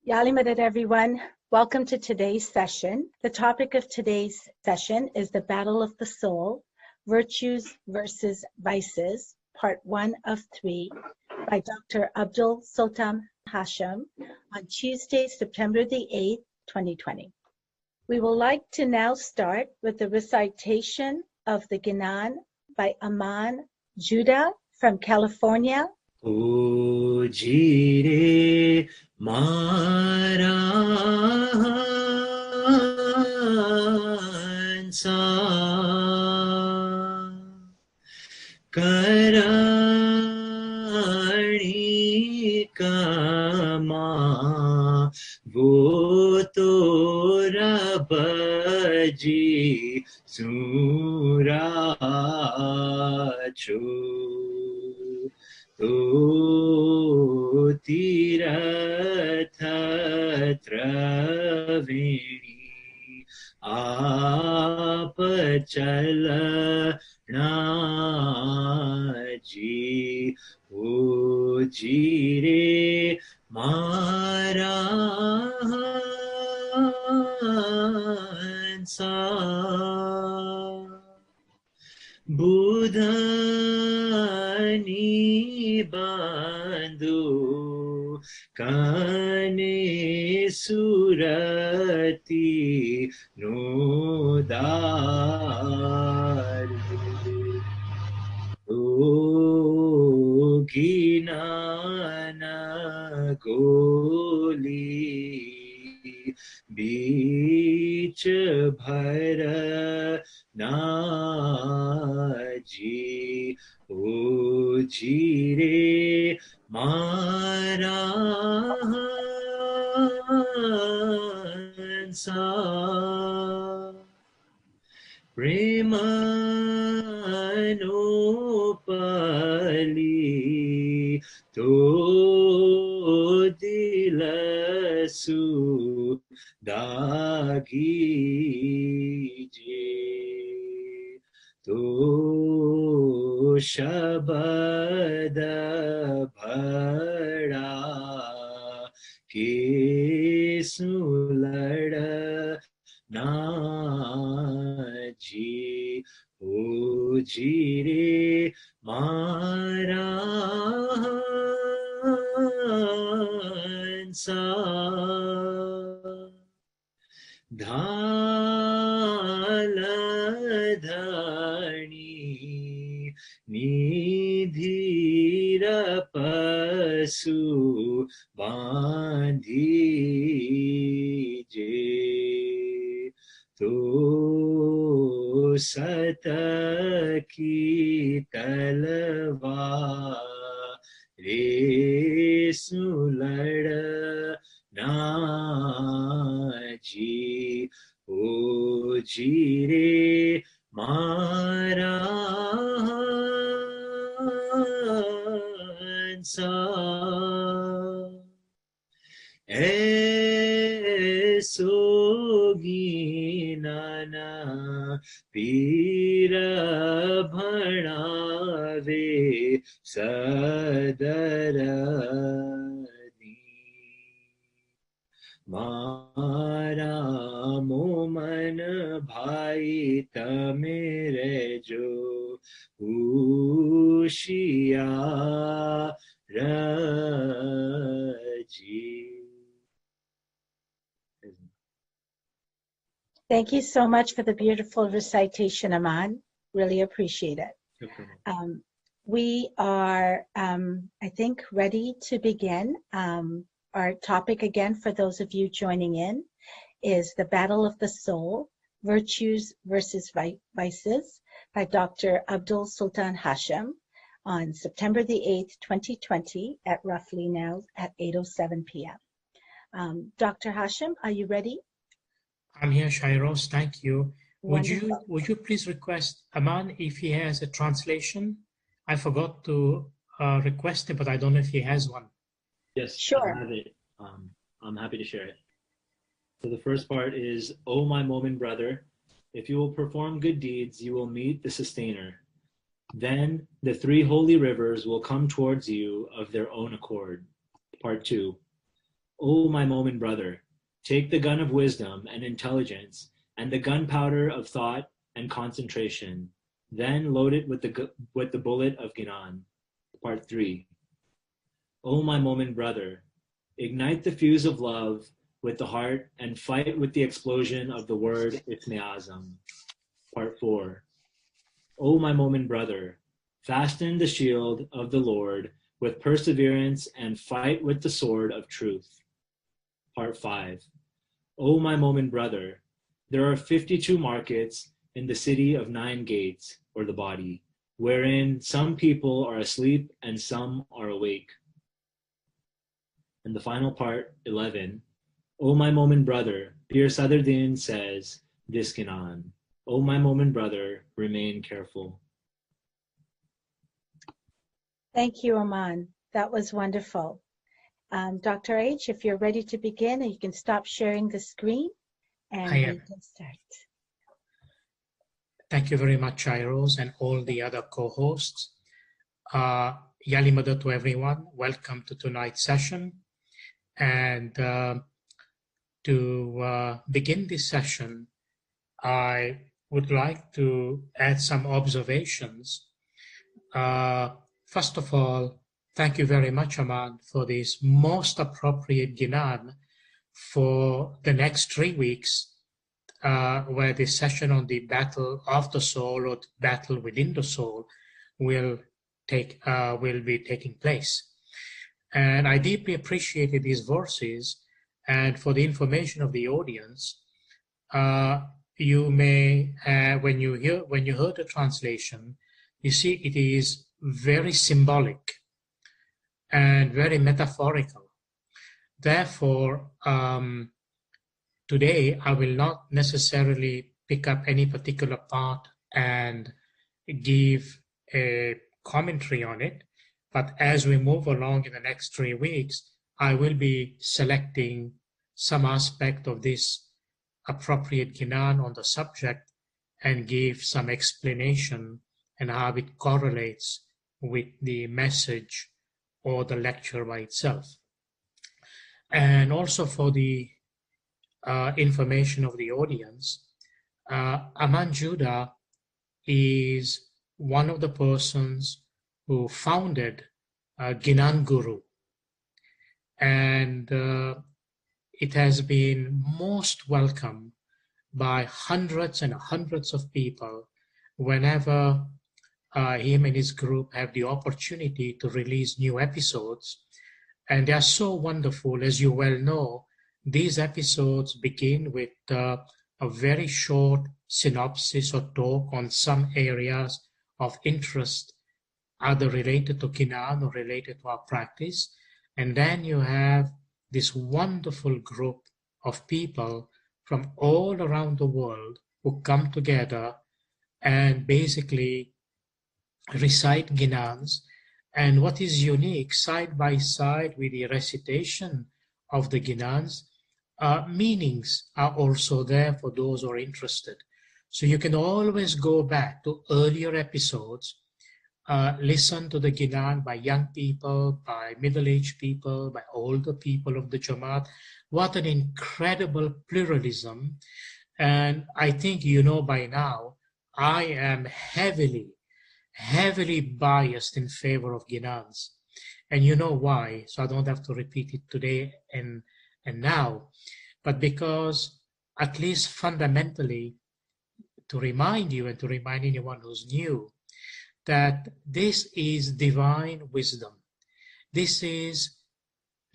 Yali Madad, everyone. Welcome to today's session. The topic of today's session is the Battle of the Soul, Virtues versus Vices, Part 1 of 3, by Dr. ABDUL Sultan HASSAM on Tuesday, September the 8th, 2020. We would like to now start with the recitation of the Ginan by Aman Judah from California. O jire mara hansa karani kama wo tora baji suracho O tiratha traveni apachala naji O jire mara hansa Budhani bandhu kane surati nodaru O ginana goli beech bhara naji O jire mara hansa Premanopali to dilasu dagije to shabada bhada ke sulada naji O jire mara hansa dhaladhani nidhira pasu bandhije to sataki talwa re sulada naji O jire mara hansa Esoginana pira bhanave sadarani Mara moman bhai tamere jo ushiya raji. Thank you so much for the beautiful recitation, Aman. Really appreciate it. We are, I think, ready to begin. Our topic, again, for those of you joining in, is the Battle of the Soul, Virtues versus Vices, by Dr. ABDUL Sultan HASSAM on September the 8th, 2020, at roughly now at 8:07 p.m. Dr. HASSAM, are you ready? I'm here, Shairos. Thank you. Wonderful. Would you please request Aman if he has a translation? I forgot to request it, but I don't know if he has one. Yes, Sure. I have it. I'm happy to share it. So the first part is, O my Momin brother, if you will perform good deeds, you will meet the Sustainer. Then the three holy rivers will come towards you of their own accord. Part 2. O my Momin brother, take the gun of wisdom and intelligence and the gunpowder of thought and concentration, then load it with the bullet of Ginan. Part 3. O my Momin brother, ignite the fuse of love with the heart and fight with the explosion of the word Isme Azam. Part 4. O my Momin brother, fasten the shield of the Lord with perseverance and fight with the sword of truth. Part 5. O my Momin brother, there are 52 markets in the city of 9 gates, or the body, wherein some people are asleep and some are awake. And the final part, 11. O my Momin brother, Pir Sadruddin says this Ginan. O my Momin brother, remain careful. Thank you, Aman. That was wonderful. Dr. H, if you're ready to begin, you can stop sharing the screen and we can start. Thank you very much, Iros, and all the other co-hosts. Yalimada to everyone. Welcome to tonight's session. And to begin this session, I would like to add some observations. First of all, thank you very much, Aman, for this most appropriate Ginan for the next 3 weeks, where this session on the battle of the soul or battle within the soul will be taking place. And I deeply appreciated these verses. And for the information of the audience, you may, when you heard the translation, you see it is very symbolic and very metaphorical. Therefore, today I will not necessarily pick up any particular part and give a commentary on it, but as we move along in the next 3 weeks, I will be selecting some aspect of this appropriate Ginan on the subject and give some explanation and how it correlates with the message or the lecture by itself. And also for the information of the audience, Aman Judah is one of the persons who founded Ginan Guru. And it has been most welcome by hundreds and hundreds of people whenever him and his group have the opportunity to release new episodes. And they are so wonderful. As you well know, these episodes begin with a very short synopsis or talk on some areas of interest, either related to Ginan or related to our practice. And then you have this wonderful group of people from all around the world who come together and basically recite Ginans. And what is unique, side by side with the recitation of the Ginans, meanings are also there for those who are interested. So you can always go back to earlier episodes, listen to the Ginan by young people, by middle-aged people, by older people of the Jamaat. What an incredible pluralism. And I think you know by now, I am heavily biased in favor of Ginans. And you know why, so I don't have to repeat it today and now. But because, at least fundamentally, to remind you and to remind anyone who's new, that this is divine wisdom. This is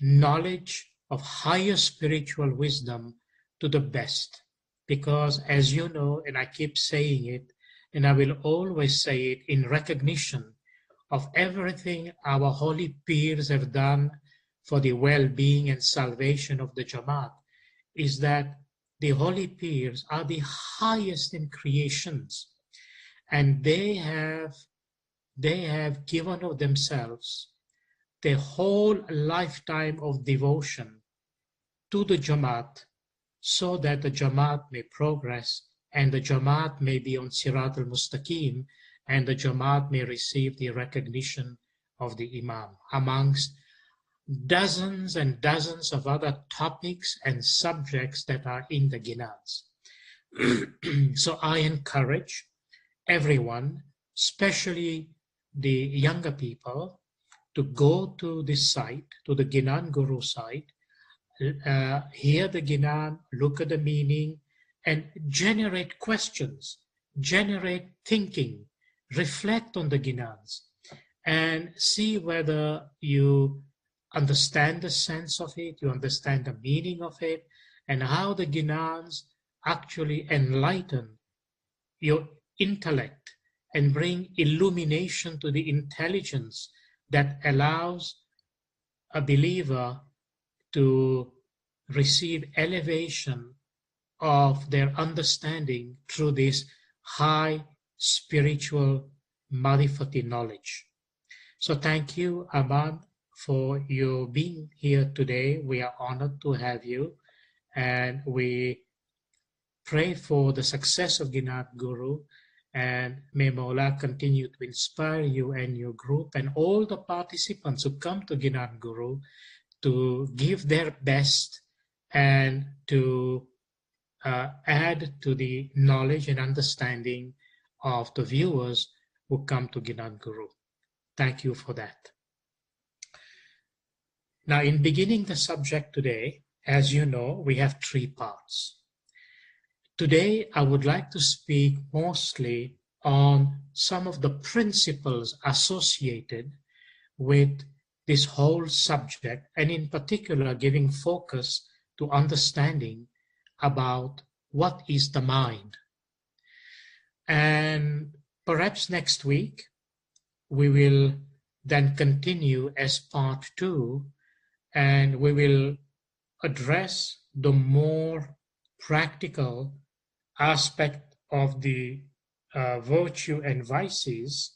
knowledge of higher spiritual wisdom to the best. Because as you know, and I keep saying it, and I will always say it in recognition of everything our holy peers have done for the well-being and salvation of the Jamaat, is that the holy peers are the highest in creations, and they have given of themselves the whole lifetime of devotion to the Jamaat, so that the Jamaat may progress and the Jamaat may be on Sirat al-Mustaqim, and the Jamaat may receive the recognition of the Imam amongst dozens and dozens of other topics and subjects that are in the Ginans. So I encourage everyone, especially the younger people, to go to this site, to the Ginan Guru site, hear the Ginan, look at the meaning, and generate questions, generate thinking, reflect on the Ginans, and see whether you understand the sense of it, you understand the meaning of it, and how the Ginans actually enlighten your intellect and bring illumination to the intelligence that allows a believer to receive elevation of their understanding through this high spiritual Madhifati knowledge. So thank you, Ahmad, for you being here today. We are honored to have you, and we pray for the success of Ginat Guru, and may Mawla continue to inspire you and your group and all the participants who come to Ginat Guru to give their best and to add to the knowledge and understanding of the viewers who come to Ginat Guru. Thank you for that. Now, in beginning the subject today, as you know, we have 3 parts. Today, I would like to speak mostly on some of the principles associated with this whole subject, and in particular, giving focus to understanding about what is the mind. And perhaps next week, we will then continue as part 2, and we will address the more practical aspect of the virtue and vices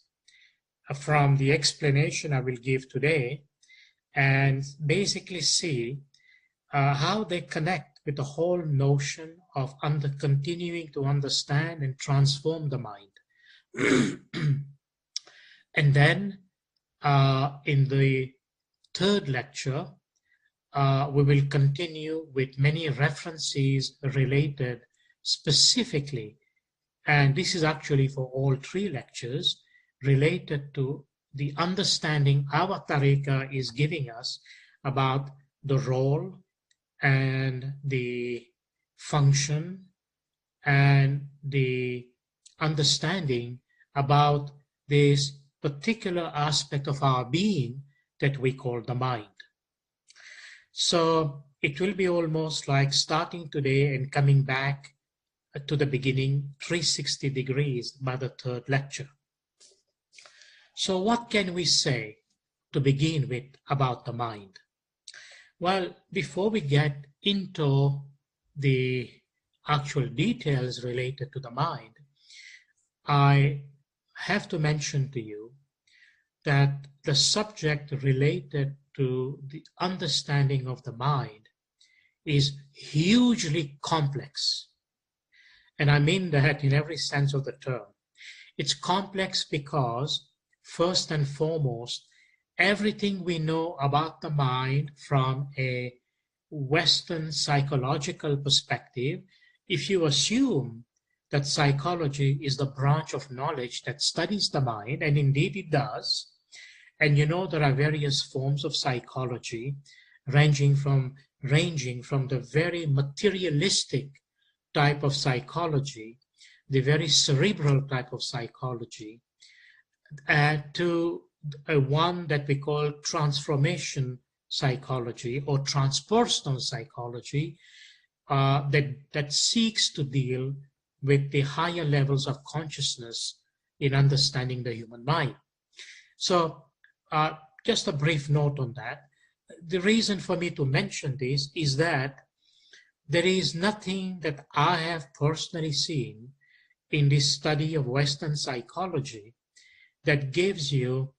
from the explanation I will give today, and basically see how they connect with the whole notion of continuing to understand and transform the mind. And then in the 3rd lecture, we will continue with many references related specifically, and this is actually for all 3 lectures, related to the understanding our tariqah is giving us about the role and the function and the understanding about this particular aspect of our being that we call the mind. So it will be almost like starting today and coming back to the beginning, 360 degrees by the 3rd lecture. So what can we say to begin with about the mind? Well, before we get into the actual details related to the mind, I have to mention to you that the subject related to the understanding of the mind is hugely complex. And I mean that in every sense of the term. It's complex because, first and foremost, everything we know about the mind from a Western psychological perspective, if you assume that psychology is the branch of knowledge that studies the mind, and indeed it does, and you know there are various forms of psychology ranging from the very materialistic type of psychology, the very cerebral type of psychology, to one that we call transformation psychology or transpersonal psychology that seeks to deal with the higher levels of consciousness in understanding the human mind. So just a brief note on that. The reason for me to mention this is that there is nothing that I have personally seen in this study of Western psychology that gives you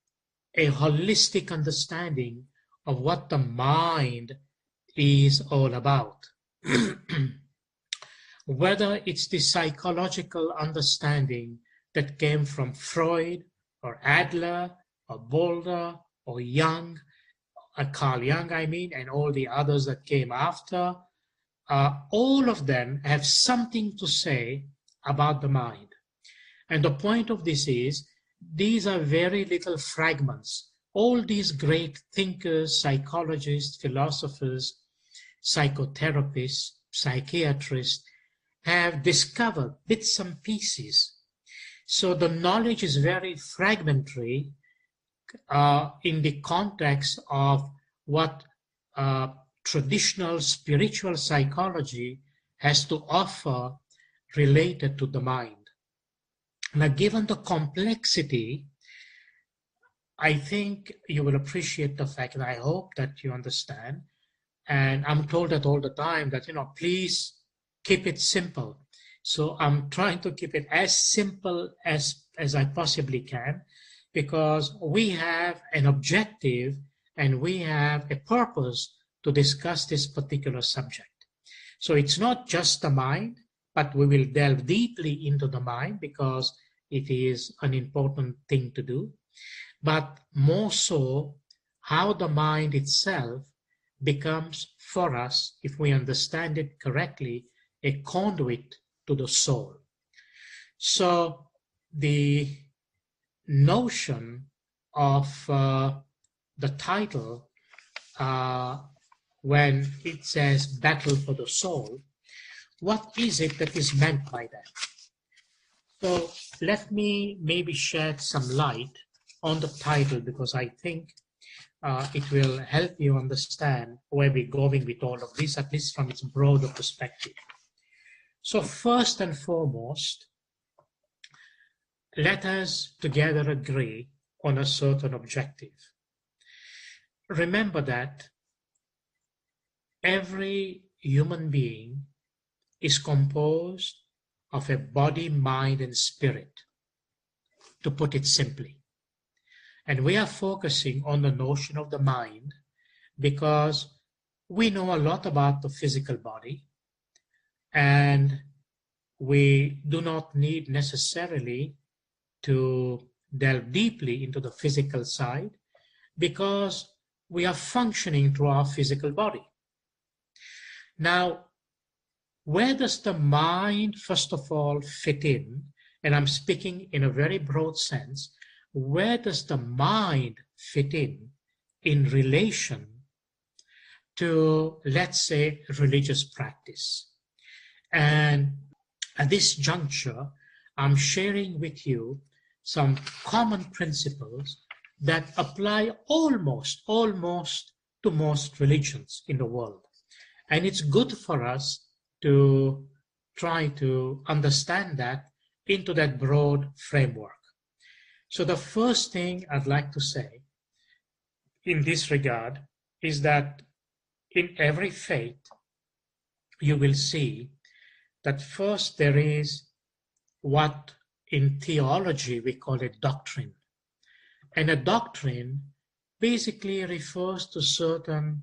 a holistic understanding of what the mind is all about. Whether it's the psychological understanding that came from Freud or Adler or Boulder or Jung Carl Jung, I mean, and all the others that came after, all of them have something to say about the mind. And the point of this is, these are very little fragments. All these great thinkers, psychologists, philosophers, psychotherapists, psychiatrists have discovered bits and pieces. So the knowledge is very fragmentary in the context of what traditional spiritual psychology has to offer related to the mind. Now, given the complexity, I think you will appreciate the fact, and I hope that you understand, and I'm told that all the time, that, please keep it simple. So I'm trying to keep it as simple as I possibly can, because we have an objective and we have a purpose to discuss this particular subject. So it's not just the mind, but we will delve deeply into the mind because it is an important thing to do, but more so how the mind itself becomes for us, if we understand it correctly, a conduit to the soul. So the notion of the title, when it says Battle for the Soul, what is it that is meant by that? So let me maybe shed some light on the title, because I think it will help you understand where we're going with all of this, at least from its broader perspective. So first and foremost, let us together agree on a certain objective. Remember that every human being is composed of a body, mind, and spirit, to put it simply. And we are focusing on the notion of the mind because we know a lot about the physical body, and we do not need necessarily to delve deeply into the physical side because we are functioning through our physical body. Now, where does the mind, first of all, fit in? And I'm speaking in a very broad sense. Where does the mind fit in relation to, let's say, religious practice? And at this juncture, I'm sharing with you some common principles that apply almost to most religions in the world. And it's good for us to try to understand that into that broad framework. So the first thing I'd like to say in this regard is that in every faith, you will see that first there is what in theology we call a doctrine. And a doctrine basically refers to certain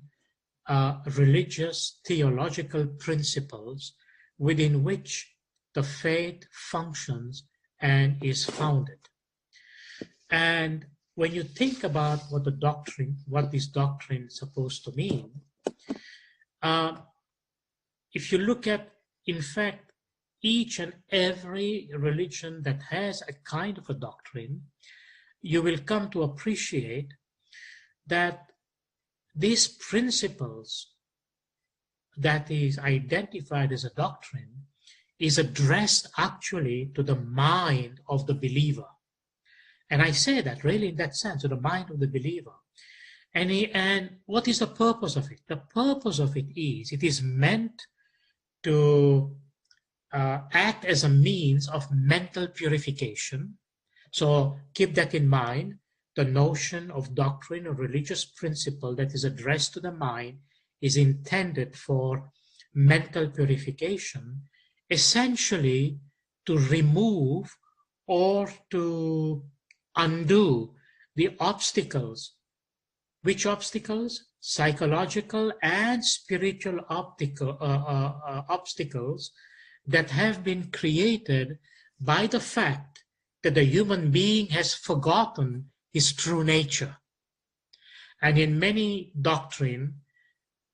religious theological principles within which the faith functions and is founded. And when you think about what this doctrine is supposed to mean, if you look at, in fact, each and every religion that has a kind of a doctrine, you will come to appreciate that these principles that is identified as a doctrine is addressed actually to the mind of the believer. And I say that really in that sense, to the mind of the believer. And what is the purpose of it? The purpose of it is meant to act as a means of mental purification. So keep that in mind. The notion of doctrine or religious principle that is addressed to the mind is intended for mental purification, essentially to remove or to undo the obstacles. Which obstacles? Psychological and spiritual obstacles that have been created by the fact that the human being has forgotten his true nature. And in many doctrine,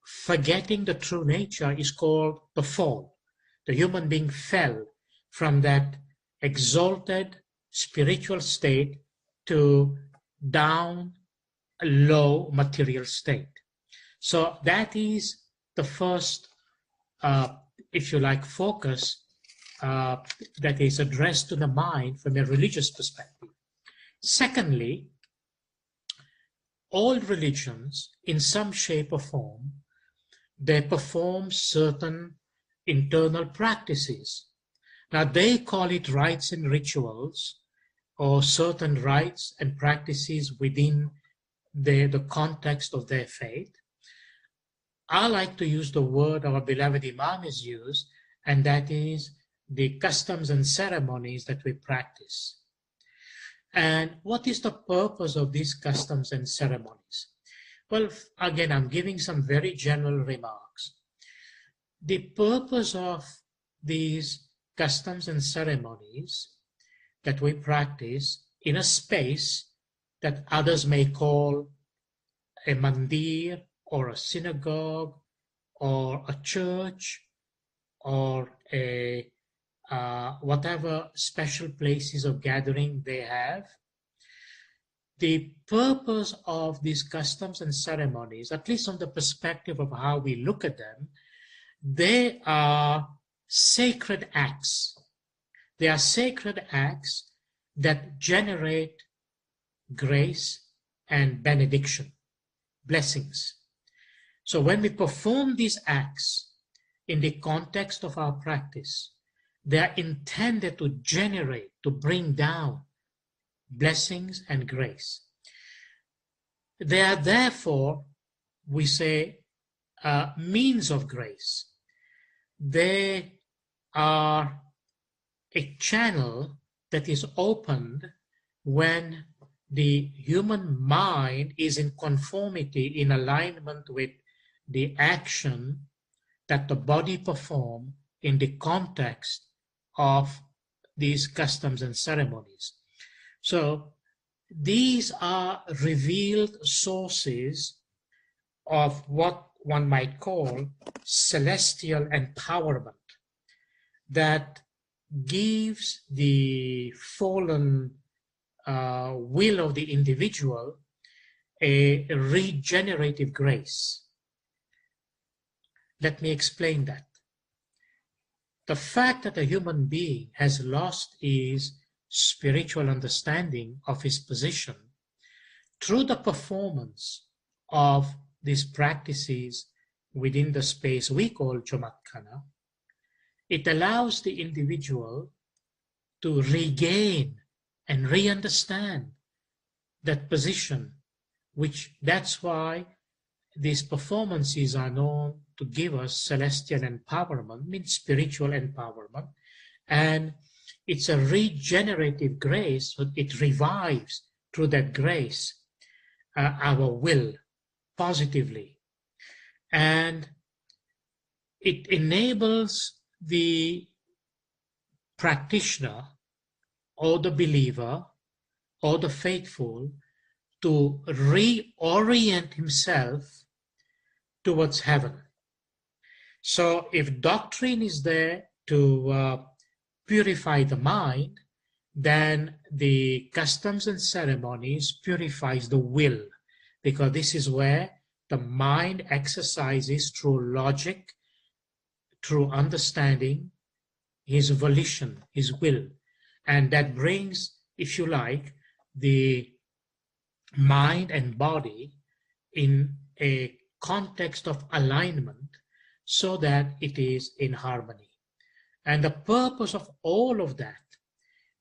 forgetting the true nature is called the fall. The human being fell from that exalted spiritual state to down a low material state. So that is the first, if you like, focus that is addressed to the mind from a religious perspective. Secondly, all religions, in some shape or form, they perform certain internal practices. Now, they call it rites and rituals, or certain rites and practices within the context of their faith. I like to use the word our beloved Imam has used, and that is the customs and ceremonies that we practice. And what is the purpose of these customs and ceremonies? Well, again, I'm giving some very general remarks. The purpose of these customs and ceremonies that we practice in a space that others may call a mandir or a synagogue or a church or a whatever special places of gathering they have. The purpose of these customs and ceremonies, at least from the perspective of how we look at them, they are sacred acts. They are sacred acts that generate grace and benediction, blessings. So when we perform these acts in the context of our practice, they are intended to generate, to bring down blessings and grace. They are therefore, we say, means of grace. They are a channel that is opened when the human mind is in conformity, in alignment with the action that the body performs in the context of these customs and ceremonies. So these are revealed sources of what one might call celestial empowerment that gives the fallen will of the individual a regenerative grace. Let me explain that. The fact that a human being has lost his spiritual understanding of his position through the performance of these practices within the space we call Chamatkana, it allows the individual to regain and re-understand that position, which that's why these performances are known to give us celestial empowerment, means spiritual empowerment, and it's a regenerative grace, so it revives through that grace our will positively. And it enables the practitioner or the believer or the faithful to reorient himself towards heaven. So if doctrine is there to purify the mind, then the customs and ceremonies purifies the will, because this is where the mind exercises through logic, through understanding, his volition, his will. And that brings, if you like, the mind and body in a context of alignment so that it is in harmony. And the purpose of all of that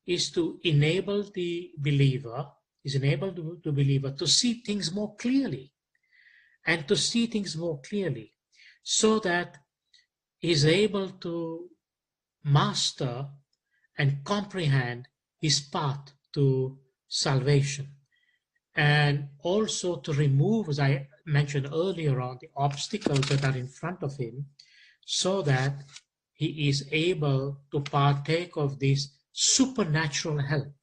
is to enable the believer, to see things more clearly, and to see things more clearly so that he is able to master and comprehend his path to salvation, and also to remove, as I mentioned earlier on, the obstacles that are in front of him, so that he is able to partake of this supernatural help,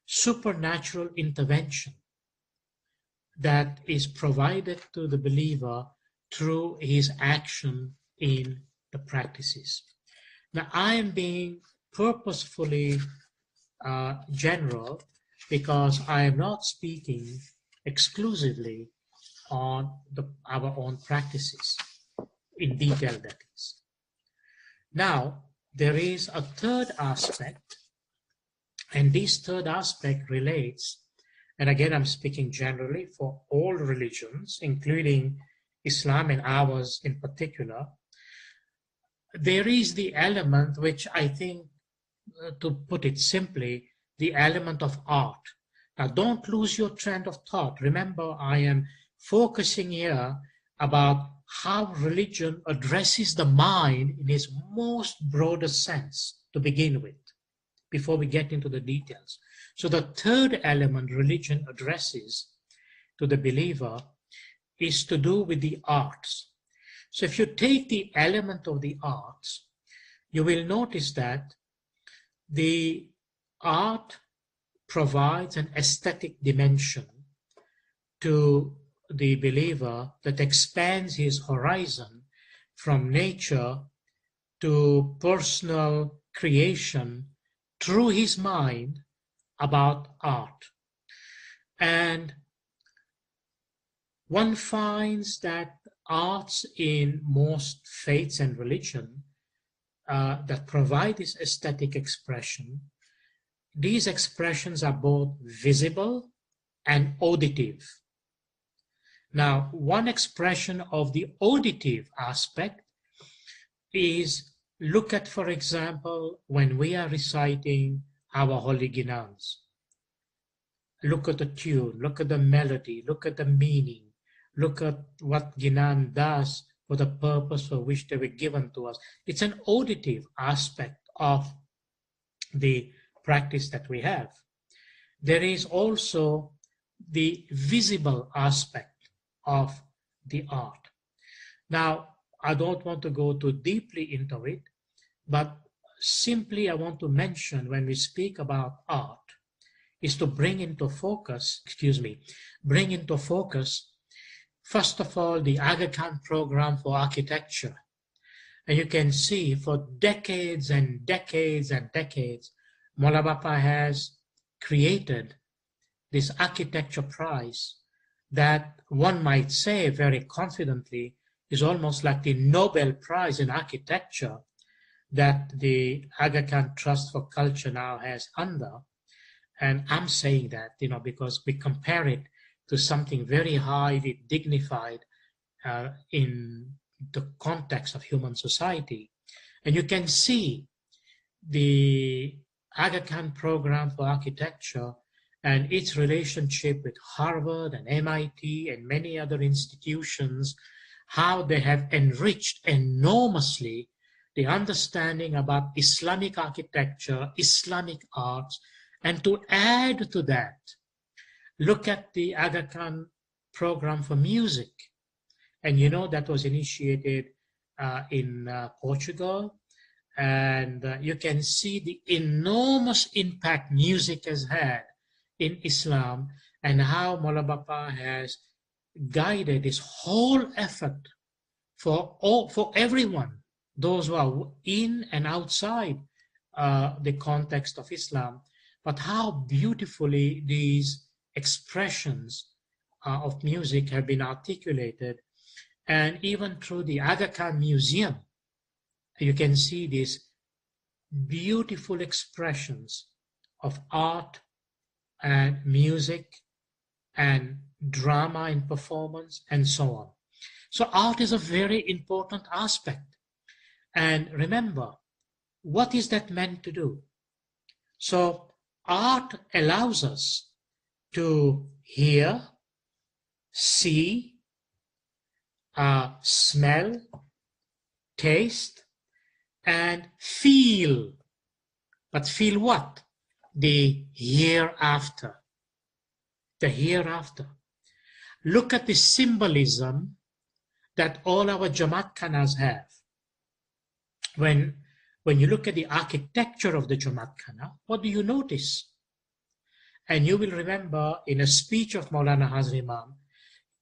supernatural intervention that is provided to the believer through his action in the practices. Now, I am being purposefully general because I am not speaking exclusively on our own practices in detail, that is. Now, there is a third aspect, and this third aspect relates, and again I'm speaking generally for all religions, including Islam and ours in particular. There is the element which I think, to put it simply, the element of art. Now, don't lose your trend of thought. Remember, I am focusing here about how religion addresses the mind in its most broadest sense to begin with, before we get into the details. So the third element religion addresses to the believer is to do with the arts. So if you take the element of the arts, you will notice that the art provides an aesthetic dimension to the believer that expands his horizon from nature to personal creation through his mind about art. And one finds that arts in most faiths and religion that provide this aesthetic expression, these expressions are both visible and auditive. Now, one expression of the auditive aspect is, look at, for example, when we are reciting our holy ginans. Look at the tune, look at the melody, look at the meaning, look at what ginan does for the purpose for which they were given to us. It's an auditive aspect of the practice that we have. There is also the visible aspect of the art. Now, I don't want to go too deeply into it, but simply I want to mention, when we speak about art, is to bring into focus, first of all, the Aga Khan program for architecture. And you can see for decades and decades and decades, Mola Bapa has created this architecture prize that one might say very confidently is almost like the Nobel Prize in architecture that the Aga Khan Trust for Culture now has under. And I'm saying that, because we compare it to something very highly dignified in the context of human society. And you can see the Aga Khan program for architecture and its relationship with Harvard and MIT and many other institutions, how they have enriched enormously the understanding about Islamic architecture, Islamic arts, and to add to that, look at the Aga Khan program for music. And that was initiated in Portugal. And you can see the enormous impact music has had in Islam and how Mola Bapa has guided this whole effort for everyone, those who are in and outside the context of Islam, but how beautifully these expressions of music have been articulated. And even through the Aga Khan Museum, you can see these beautiful expressions of art and music and drama and performance and so on. So art is a very important aspect. And remember, what is that meant to do? So art allows us to hear, see, smell, taste, and feel. But feel what? The hereafter. The hereafter. Look at the symbolism that all our Jamaat Khanas have. When you look at the architecture of the Jamaat Khana, what do you notice? And you will remember in a speech of Maulana Hazar Imam,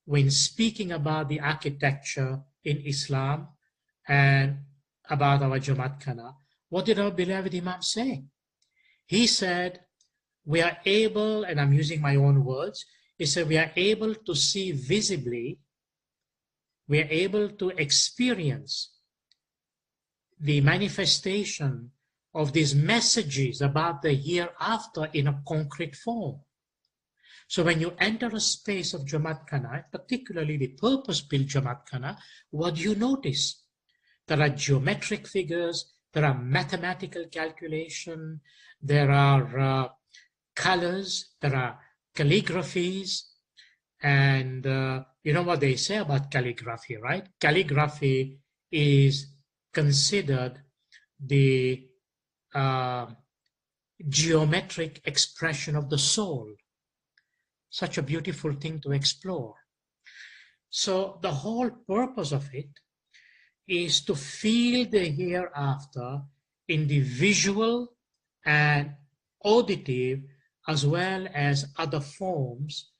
when speaking about the architecture in Islam and about our Jamaat Khana, what did our beloved Imam say? He said, we are able, and I'm using my own words, he said, we are able to see visibly, we are able to experience the manifestation of these messages about the hereafter in a concrete form. So when you enter a space of Jamaat Khana, particularly the purpose-built Jamaat Khana, what do you notice? There are geometric figures, there are mathematical calculation, there are colors, there are calligraphies, and you know what they say about calligraphy, right? Calligraphy is considered the geometric expression of the soul. Such a beautiful thing to explore. So the whole purpose of it is to feel the hereafter in the visual and auditive as well as other forms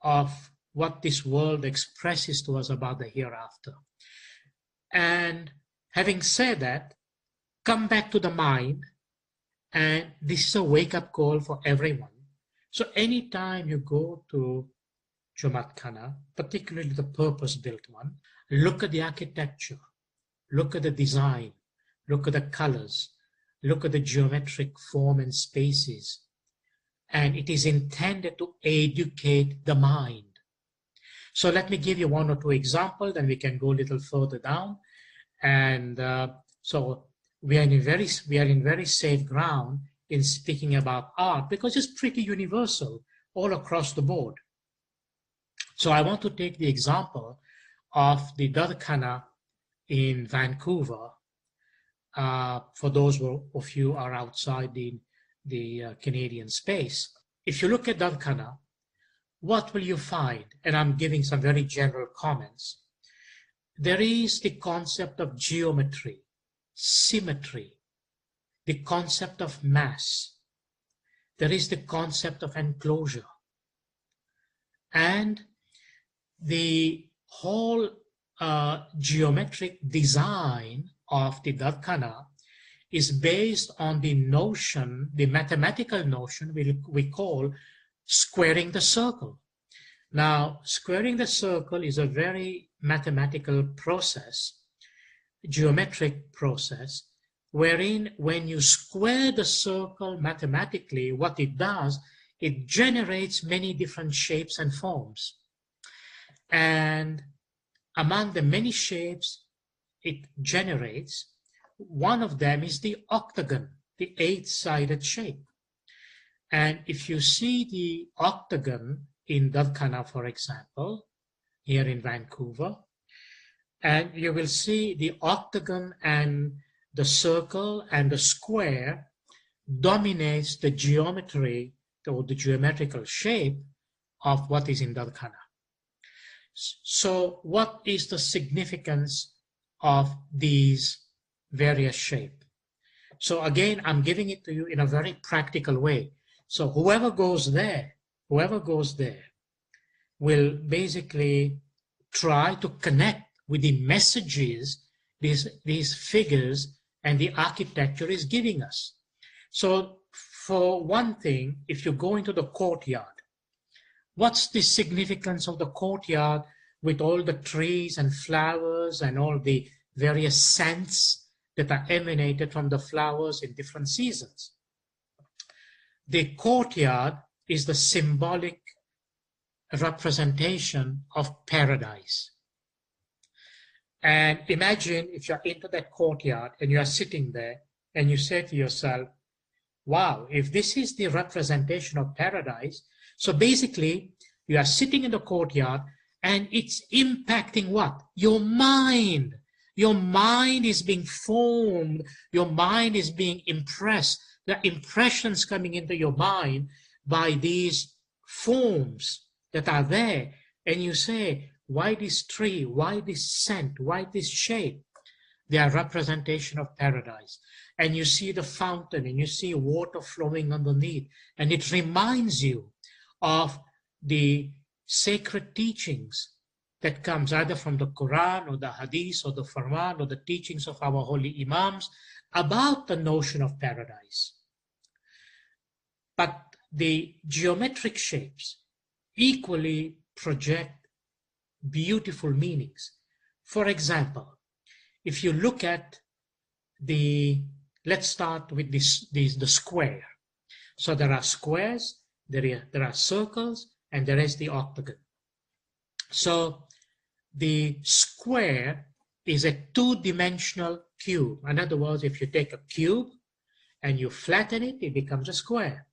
of what this world expresses to us about the hereafter. And having said that, come back to the mind, and this is a wake-up call for everyone. So anytime you go to Jamaat Khana, particularly the purpose-built one, look at the architecture, look at the design, look at the colors, look at the geometric form and spaces. And it is intended to educate the mind. So let me give you one or two examples, then we can go a little further down. And so we are in very safe ground in speaking about art, because it's pretty universal all across the board. So I want to take the example of the Dad Khana in Vancouver. For those of you who are outside the Canadian space, if you look at Dad Khana, what will you find? And I'm giving some very general comments. There is the concept of geometry, symmetry, the concept of mass. There is the concept of enclosure. And the whole geometric design of the Dad Khana is based on the notion, the mathematical notion we call squaring the circle. Now, squaring the circle is a very mathematical process, geometric process, wherein when you square the circle mathematically, what it does, it generates many different shapes and forms. And among the many shapes it generates, one of them is the octagon, the 8-sided shape. And if you see the octagon in Dad Khana, for example, here in Vancouver, and you will see the octagon and the circle and the square dominates the geometry or the geometrical shape of what is in Dad Khana. So what is the significance of these various shapes? So again, I'm giving it to you in a very practical way. So whoever goes there will basically try to connect with the messages these figures and the architecture is giving us. So for one thing, if you go into the courtyard, what's the significance of the courtyard with all the trees and flowers and all the various scents that are emanated from the flowers in different seasons? The courtyard is the symbolic representation of paradise. And imagine if you're into that courtyard and you are sitting there and you say to yourself, wow, if this is the representation of paradise, so basically you are sitting in the courtyard and it's impacting what? Your mind. Your mind is being formed. Your mind is being impressed. The impressions coming into your mind by these forms that are there. And you say, why this tree? Why this scent? Why this shape? They are representation of paradise. And you see the fountain and you see water flowing underneath. And it reminds you of the sacred teachings that comes either from the Quran or the Hadith or the Farman or the teachings of our holy Imams about the notion of paradise. But the geometric shapes equally project beautiful meanings. For example, if you look at let's start with the square. So there are squares, there are circles, and there is the octagon. So the square is a two-dimensional cube. In other words, if you take a cube and you flatten it, it becomes a square.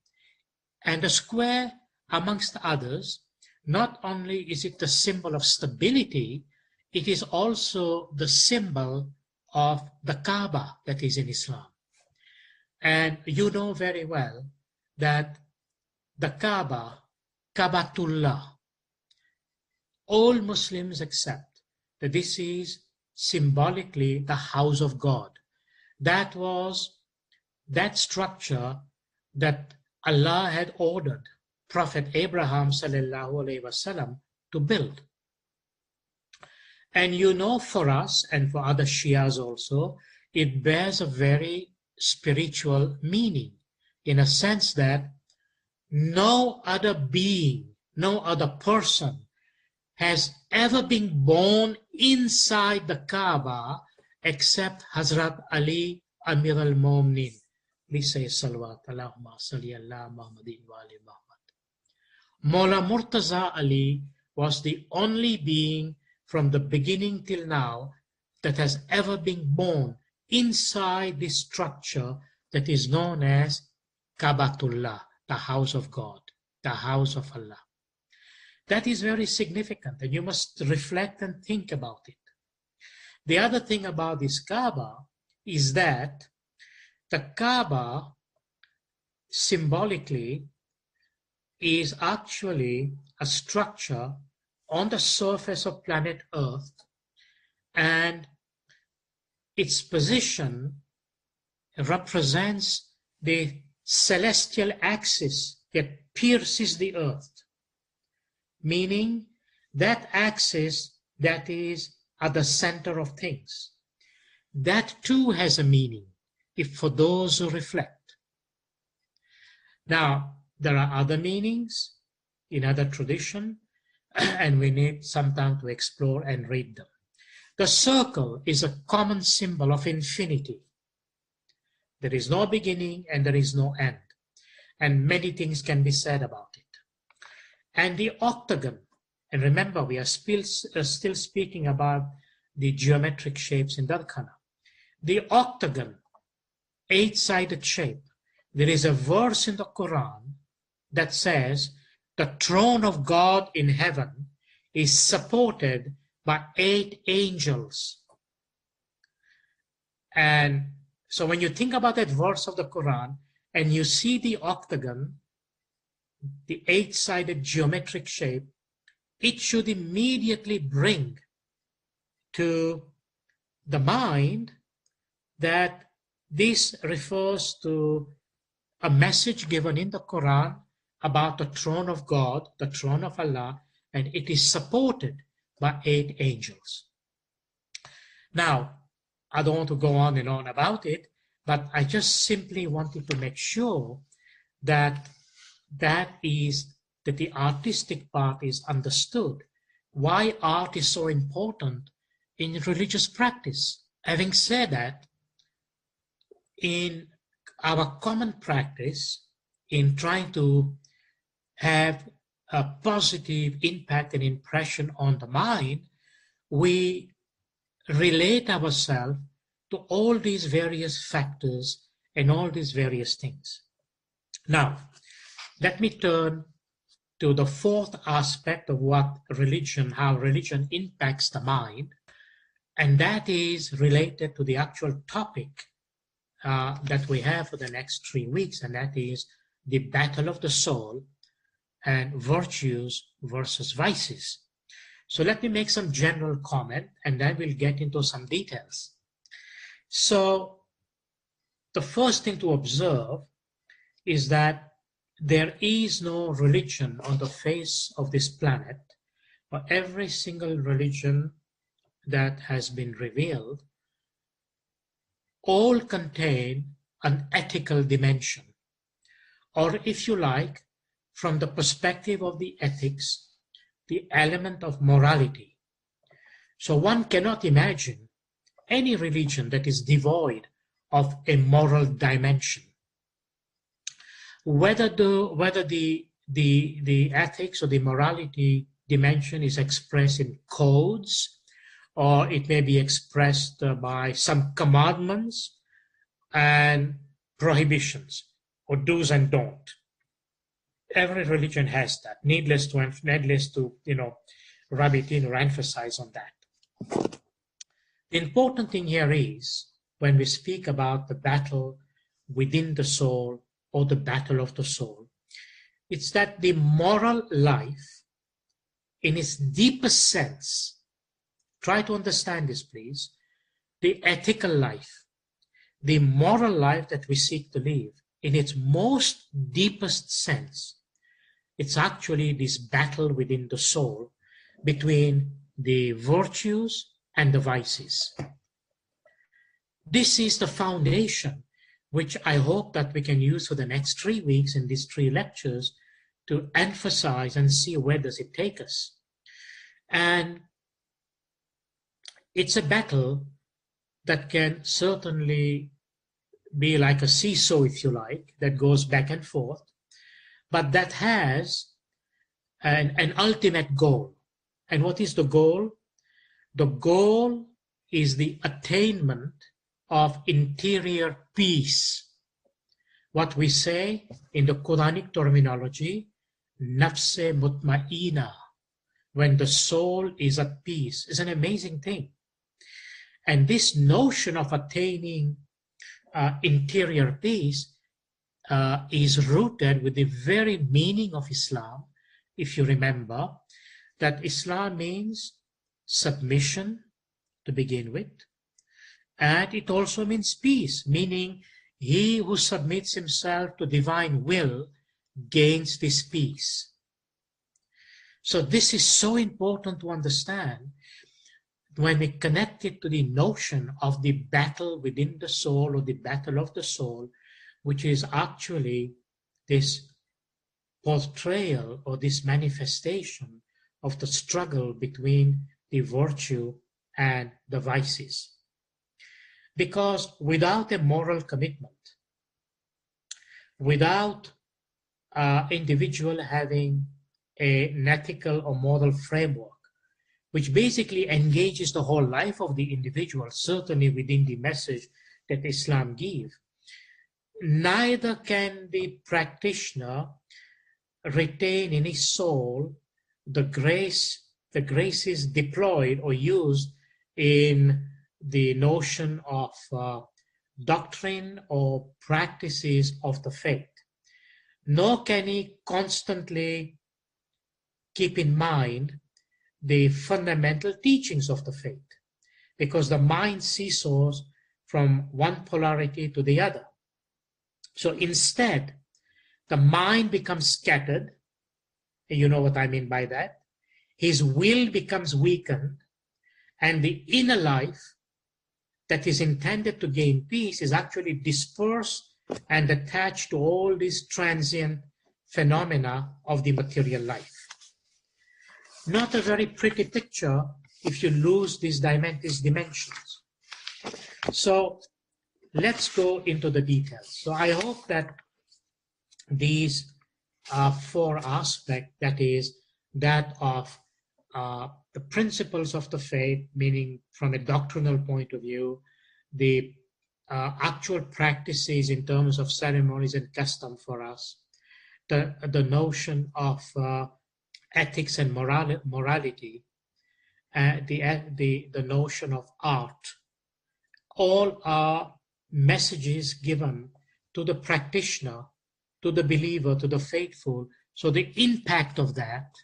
And the square, amongst others, not only is it the symbol of stability, it is also the symbol of the Kaaba that is in Islam. And you know very well that the Kaaba, Kaabatullah, all Muslims accept that this is symbolically the house of God. That was that structure that Allah had ordered Prophet Abraham sallallahu alaihi wasallam to build. And you know, for us and for other Shias also, it bears a very spiritual meaning, in a sense that no other being, no other person has ever been born inside the Kaaba except Hazrat Ali Amir al-Mu'minin. Please say salawat, Allahumma salli ala Muhammadin wa ali Muhammad. Mawla Murtaza Ali was the only being from the beginning till now that has ever been born inside this structure that is known as Kaabatullah, the house of God, the house of Allah. That is very significant, and you must reflect and think about it. The other thing about this Kaaba is that the Kaaba symbolically is actually a structure on the surface of planet Earth, and its position represents the celestial axis that pierces the earth, meaning that axis that is at the center of things. That too has a meaning if for those who reflect. Now, there are other meanings in other tradition, and we need some time to explore and read them. The circle is a common symbol of infinity. There is no beginning and there is no end, and many things can be said about it. And the octagon, and remember, we are still speaking about the geometric shapes in Darkhana. The octagon, 8-sided shape, there is a verse in the Quran that says, the throne of God in heaven is supported by 8 angels. And so when you think about that verse of the Quran and you see the octagon, the 8-sided geometric shape, it should immediately bring to the mind that this refers to a message given in the Quran about the throne of God, the throne of Allah, and it is supported by 8 angels. Now, I don't want to go on and on about it, but I just simply wanted to make sure that the artistic part is understood. Why art is so important in religious practice. Having said that, in our common practice, in trying to have a positive impact and impression on the mind, we relate ourselves to all these various factors and all these various things. Now, let me turn to the fourth aspect of how religion impacts the mind, and that is related to the actual topic that we have for the next 3 weeks, and that is the battle of the soul and virtues versus vices. So let me make some general comment, and then we'll get into some details. So the first thing to observe is that there is no religion on the face of this planet or every single religion that has been revealed, all contain an ethical dimension. Or if you like, from the perspective of the ethics, the element of morality. So one cannot imagine any religion that is devoid of a moral dimension. Whether the ethics or the morality dimension is expressed in codes, or it may be expressed by some commandments and prohibitions, or do's and don't. Every religion has that. Needless to rub it in or emphasize on that. The important thing here is, when we speak about the battle within the soul or the battle of the soul, it's that the moral life, in its deepest sense, try to understand this, please, the ethical life, the moral life that we seek to live, in its most deepest sense, it's actually this battle within the soul between the virtues and the vices. This is the foundation which I hope that we can use for the next 3 weeks in these 3 lectures to emphasize and see where does it take us. And it's a battle that can certainly be like a seesaw, if you like, that goes back and forth, but that has an ultimate goal. And what is the goal? The goal is the attainment of interior peace. What we say in the Quranic terminology, nafse mutma'ina, when the soul is at peace, is an amazing thing. And this notion of attaining interior peace is rooted with the very meaning of Islam. If you remember that Islam means submission to begin with, and it also means peace, meaning he who submits himself to divine will gains this peace. So this is so important to understand when we connect it to the notion of the battle within the soul, or the battle of the soul, which is actually this portrayal or this manifestation of the struggle between the virtue and the vices. Because without a moral commitment, without individual having an ethical or moral framework, which basically engages the whole life of the individual, certainly within the message that Islam gives, neither can the practitioner retain in his soul the graces deployed or used in the notion of doctrine or practices of the faith. Nor can he constantly keep in mind the fundamental teachings of the faith, because the mind seesaws from one polarity to the other. So instead, the mind becomes scattered. You know what I mean by that. His will becomes weakened, and the inner life that is intended to gain peace is actually dispersed and attached to all these transient phenomena of the material life. Not a very pretty picture if you lose these dimensions. So let's go into the details. So I hope that these 4 aspects, that is that of the principles of the faith, meaning from a doctrinal point of view, the actual practices in terms of ceremonies and custom for us, the notion of ethics and morality, the notion of art, all are messages given to the practitioner, to the believer, to the faithful. So the impact of that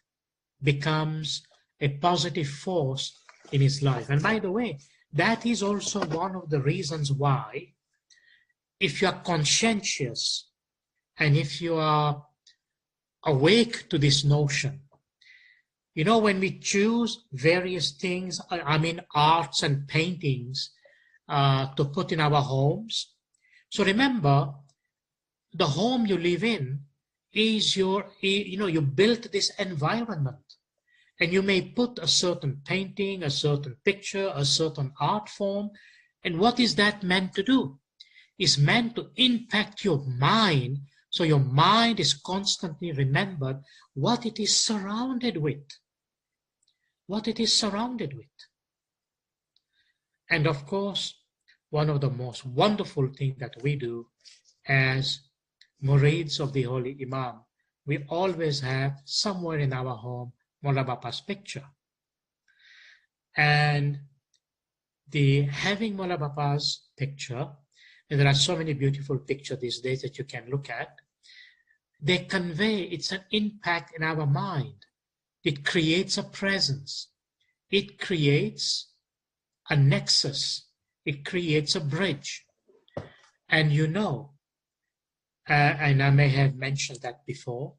becomes a positive force in his life. And by the way, that is also one of the reasons why, if you are conscientious and if you are awake to this notion, You know, when we choose various things, I mean arts and paintings to put in our homes. So remember, the home you live in is you built this environment. And you may put a certain painting, a certain picture, a certain art form. And what is that meant to do? It's meant to impact your mind, so your mind is constantly remembered what it is surrounded with. What it is surrounded with. And of course, one of the most wonderful things that we do as murids of the Holy Imam, we always have somewhere in our home Maulana Bapa's picture. And having Maulana Bapa's picture, and there are so many beautiful pictures these days that you can look at, they convey, it's an impact in our mind. It creates a presence. It creates a nexus. It creates a bridge. And you know, and I may have mentioned that before,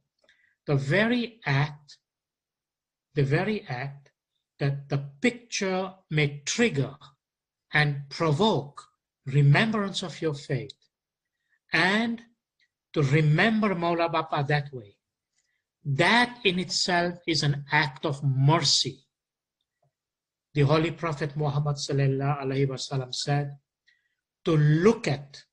the very act that the picture may trigger and provoke remembrance of your faith, and to remember Maulana Bapa that way, that in itself is an act of mercy. The Holy Prophet Muhammad sallallahu alaihi wasallam said, to look at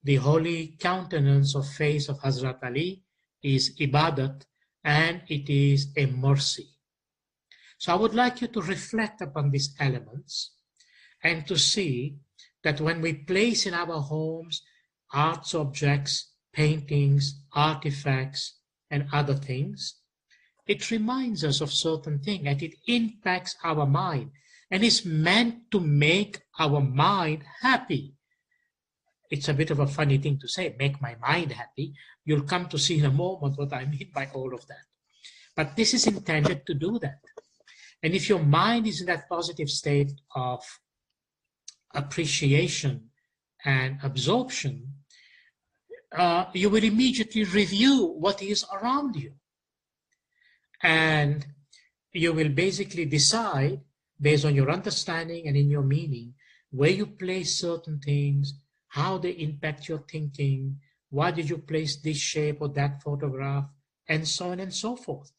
the holy countenance or face of Hazrat Ali is ibadat, and it is a mercy. So I would like you to reflect upon these elements and to see that when we place in our homes arts objects, paintings, artifacts, and other things, it reminds us of certain things and it impacts our mind and is meant to make our mind happy. It's a bit of a funny thing to say, make my mind happy. You'll come to see in a moment what I mean by all of that. But this is intended to do that. And if your mind is in that positive state of appreciation and absorption, you will immediately review what is around you. And you will basically decide, based on your understanding and in your meaning, where you place certain things, how they impact your thinking, why did you place this shape or that photograph, and so on and so forth.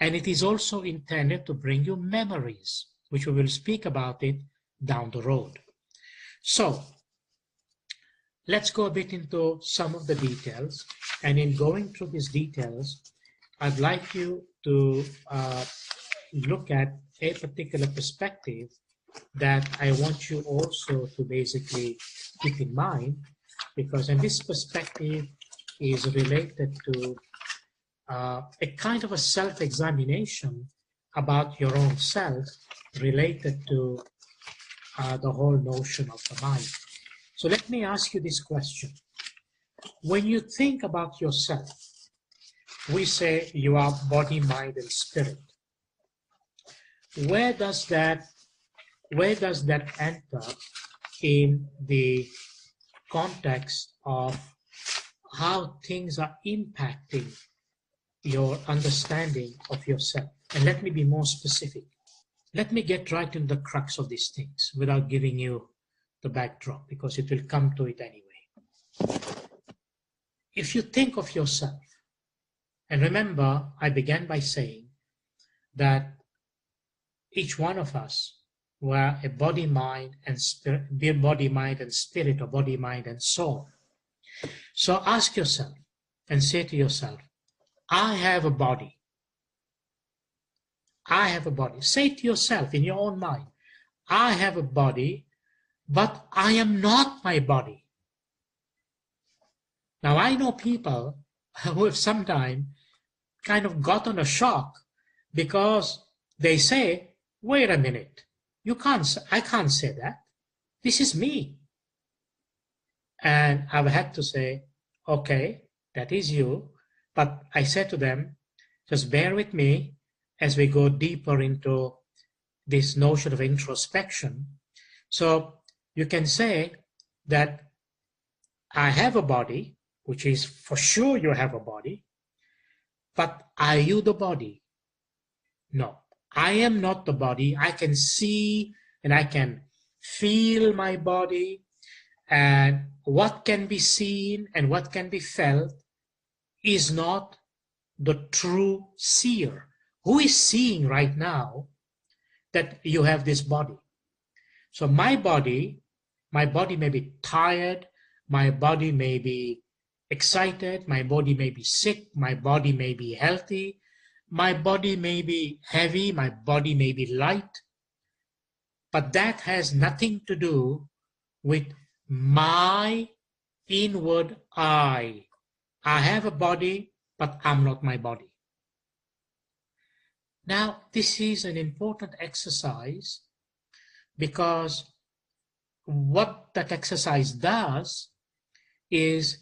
And it is also intended to bring you memories, which we will speak about it down the road. So, let's go a bit into some of the details. And in going through these details, I'd like you to look at a particular perspective that I want you also to basically keep in mind, because in this perspective is related to a kind of a self-examination about your own self related to the whole notion of the mind. So let me ask you this question. When you think about yourself, we say you are body, mind, and spirit. Where does that enter in the context of how things are impacting your understanding of yourself? And let me be more specific. Let me get right into the crux of these things without giving you the backdrop, because it will come to it anyway. If you think of yourself, and remember, I began by saying that each one of us were a body, mind, and spirit, be body, mind, and spirit, or body, mind, and soul. So ask yourself and say to yourself, I have a body. I have a body. Say to yourself in your own mind, I have a body, but I am not my body. Now I know people who have sometimes kind of gotten a shock because they say, wait a minute, I can't say that. This is me. And I've had to say, okay, that is you. But I said to them, just bear with me as we go deeper into this notion of introspection. So you can say that I have a body, which is for sure you have a body, but are you the body? No, I am not the body. I can see and I can feel my body, and what can be seen and what can be felt is not the true seer. Who is seeing right now that you have this body? So my body may be tired, my body may be excited, my body may be sick, my body may be healthy, my body may be heavy, my body may be light, but that has nothing to do with my inward I. I have a body, but I'm not my body. Now, this is an important exercise because what that exercise does is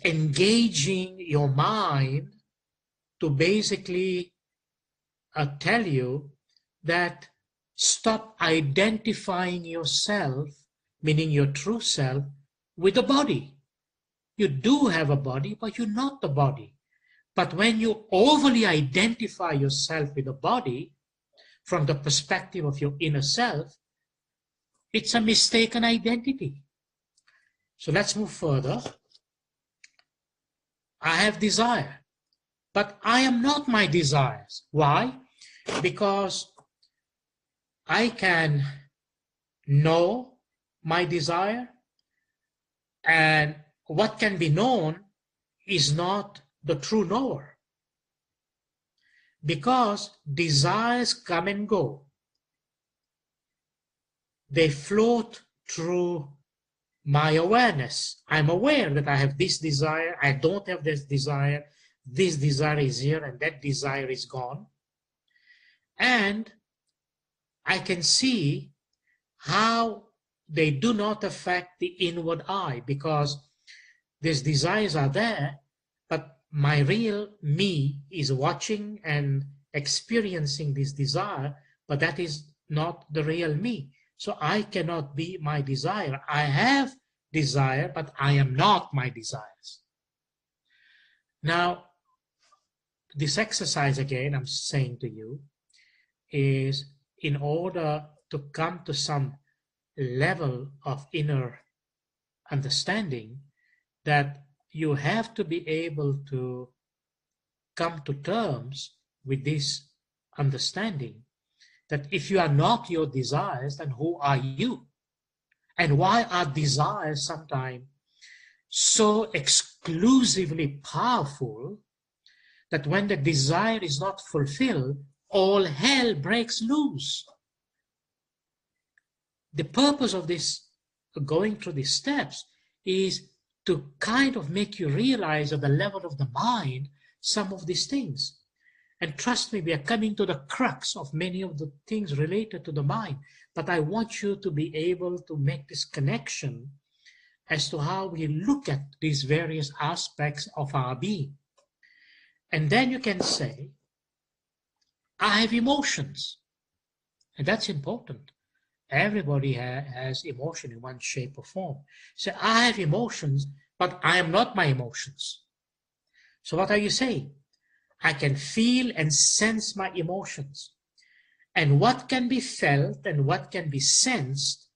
engaging your mind to basically tell you that stop identifying yourself, meaning your true self, with the body. You do have a body, but you're not the body. But when you overly identify yourself with the body from the perspective of your inner self, it's a mistaken identity. So let's move further. I have desire, but I am not my desires. Why? Because I can know my desire, and what can be known is not the true knower. Because desires come and go. They float through my awareness. I'm aware that I have this desire, I don't have this desire is here and that desire is gone. And I can see how they do not affect the inward eye, because these desires are there, but my real me is watching and experiencing this desire, but that is not the real me. So I cannot be my desire. I have desire, but I am not my desires. Now, this exercise, again, I'm saying to you, is in order to come to some level of inner understanding, that you have to be able to come to terms with this understanding, that if you are not your desires, then who are you? And why are desires sometimes so exclusively powerful that when the desire is not fulfilled, all hell breaks loose? The purpose of this, going through these steps, is to kind of make you realize at the level of the mind some of these things. And trust me, we are coming to the crux of many of the things related to the mind. But I want you to be able to make this connection as to how we look at these various aspects of our being. And then you can say, I have emotions. And that's important. Everybody has emotion in one shape or form. So I have emotions, but I am not my emotions. So what are you saying? I can feel and sense my emotions. And what can be felt and what can be sensed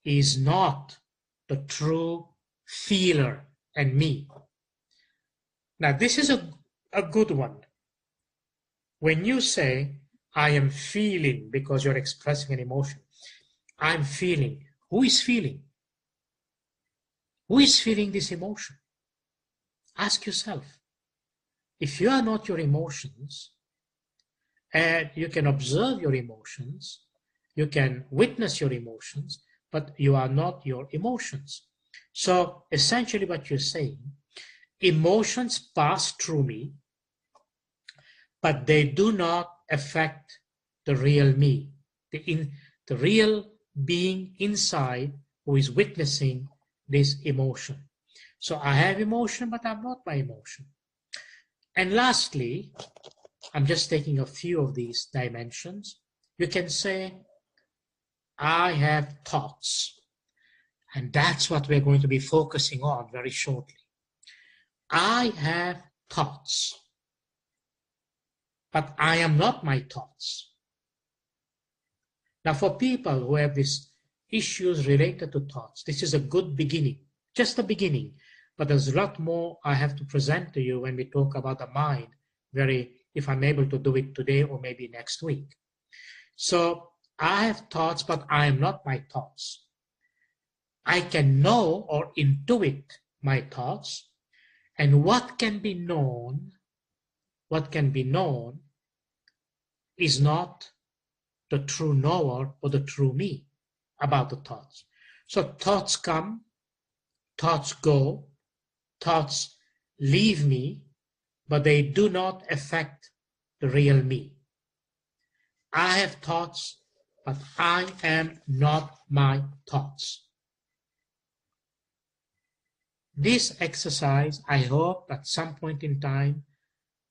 is not the true feeler and me. Now, this is a good one. When you say, I am feeling, because you're expressing an emotion, I'm feeling. Who is feeling? Who is feeling this emotion? Ask yourself. If you are not your emotions, and you can observe your emotions, you can witness your emotions, but you are not your emotions. So essentially what you're saying, emotions pass through me, but they do not affect the real me, the real being inside who is witnessing this emotion. So I have emotion, but I'm not my emotion. And lastly, I'm just taking a few of these dimensions. You can say, I have thoughts. And that's what we're going to be focusing on very shortly. I have thoughts. but I am not my thoughts. Now, for people who have these issues related to thoughts, this is a good beginning, just the beginning. But there's a lot more I have to present to you when we talk about the mind, if I'm able to do it today or maybe next week. So I have thoughts, but I am not my thoughts. I can know or intuit my thoughts, and what can be known is not the true knower or the true me about the thoughts. So thoughts come, thoughts go, thoughts leave me, but they do not affect the real me. I have thoughts, but I am not my thoughts. This exercise, I hope at some point in time,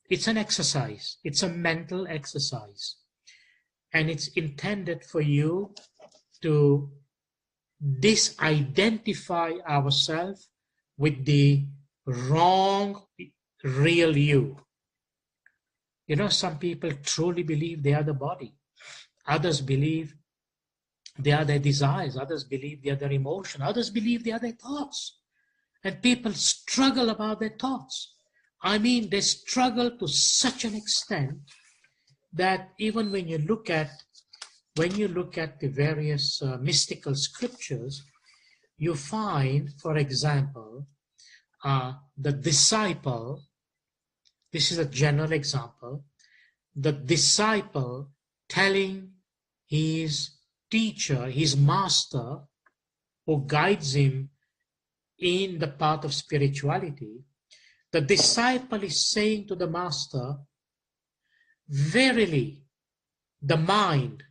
it's an exercise. It's a mental exercise. And it's intended for you to disidentify ourselves with the wrong real you. You know, some people truly believe they are the body. Others believe they are their desires. Others believe they are their emotion. Others believe they are their thoughts. And people struggle about their thoughts. I mean, they struggle to such an extent that even when you look at the various mystical scriptures, you find, for example, the disciple, this is a general example, the disciple telling his teacher, his master, who guides him in the path of spirituality, the disciple is saying to the master, verily, the mind,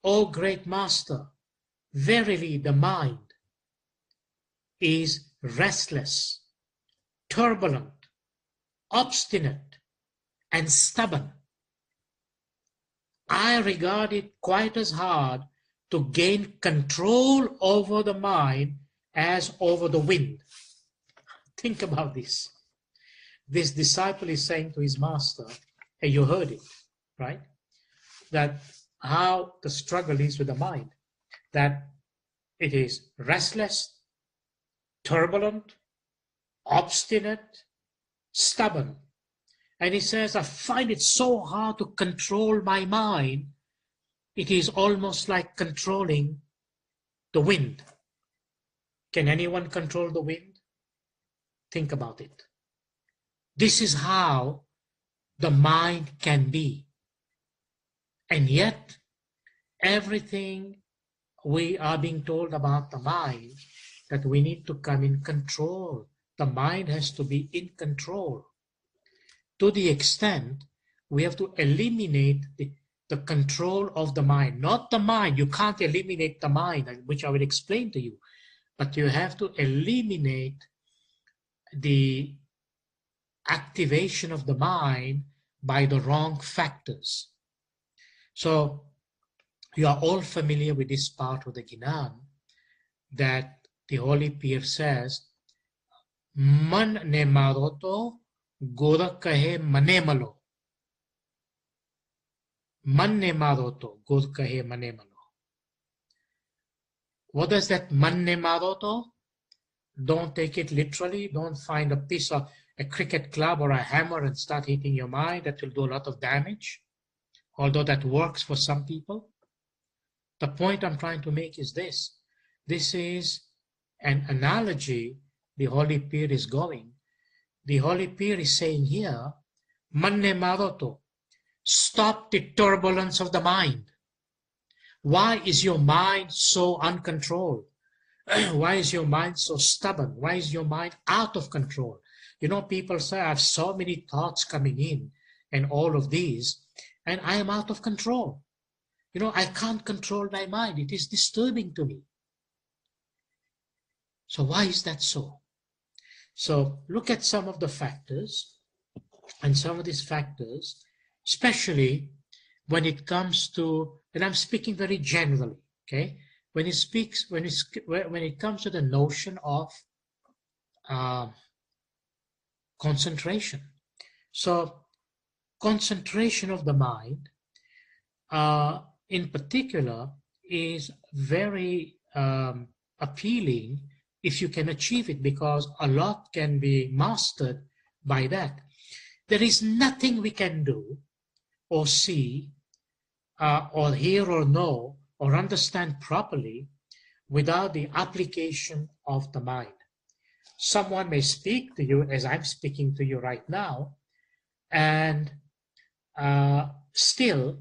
O great master, verily the mind is restless, turbulent, obstinate, and stubborn. I regard it quite as hard to gain control over the mind as over the wind. Think about this. This disciple is saying to his master, and you heard it, right? That how the struggle is with the mind, that it is restless, turbulent, obstinate, stubborn. And he says, I find it so hard to control my mind. It is almost like controlling the wind. Can anyone control the wind? Think about it. This is how the mind can be. And yet, everything we are being told about the mind, that we need to come in control. The mind has to be in control. To the extent we have to eliminate the control of the mind. Not the mind. You can't eliminate the mind, which I will explain to you. But you have to eliminate the activation of the mind by the wrong factors. So you are all familiar with this part of the Gnan that the Holy Pir says, Man ne maroto Gora kahe mane malo. Man ne maroto Gora kahe mane malo. What does that man ne maroto? Don't take it literally. Don't find a piece of a cricket club or a hammer and start hitting your mind. That will do a lot of damage, although that works for some people. The point I'm trying to make is this. This is an analogy the Holy Pir is going. The Holy Pir is saying here, Manne Maroto, stop the turbulence of the mind. Why is your mind so uncontrolled? Why is your mind so stubborn? Why is your mind out of control? You know, people say, I have so many thoughts coming in and all of these, and I am out of control. You know, I can't control my mind. It is disturbing to me. So why is that so? So look at some of the factors, and some of these factors, especially when it comes to, and I'm speaking very generally, okay? When it comes to the notion of concentration. So concentration of the mind, in particular, is very appealing if you can achieve it, because a lot can be mastered by that. There is nothing we can do or see or hear or know or understand properly without the application of the mind. Someone may speak to you as I'm speaking to you right now, and still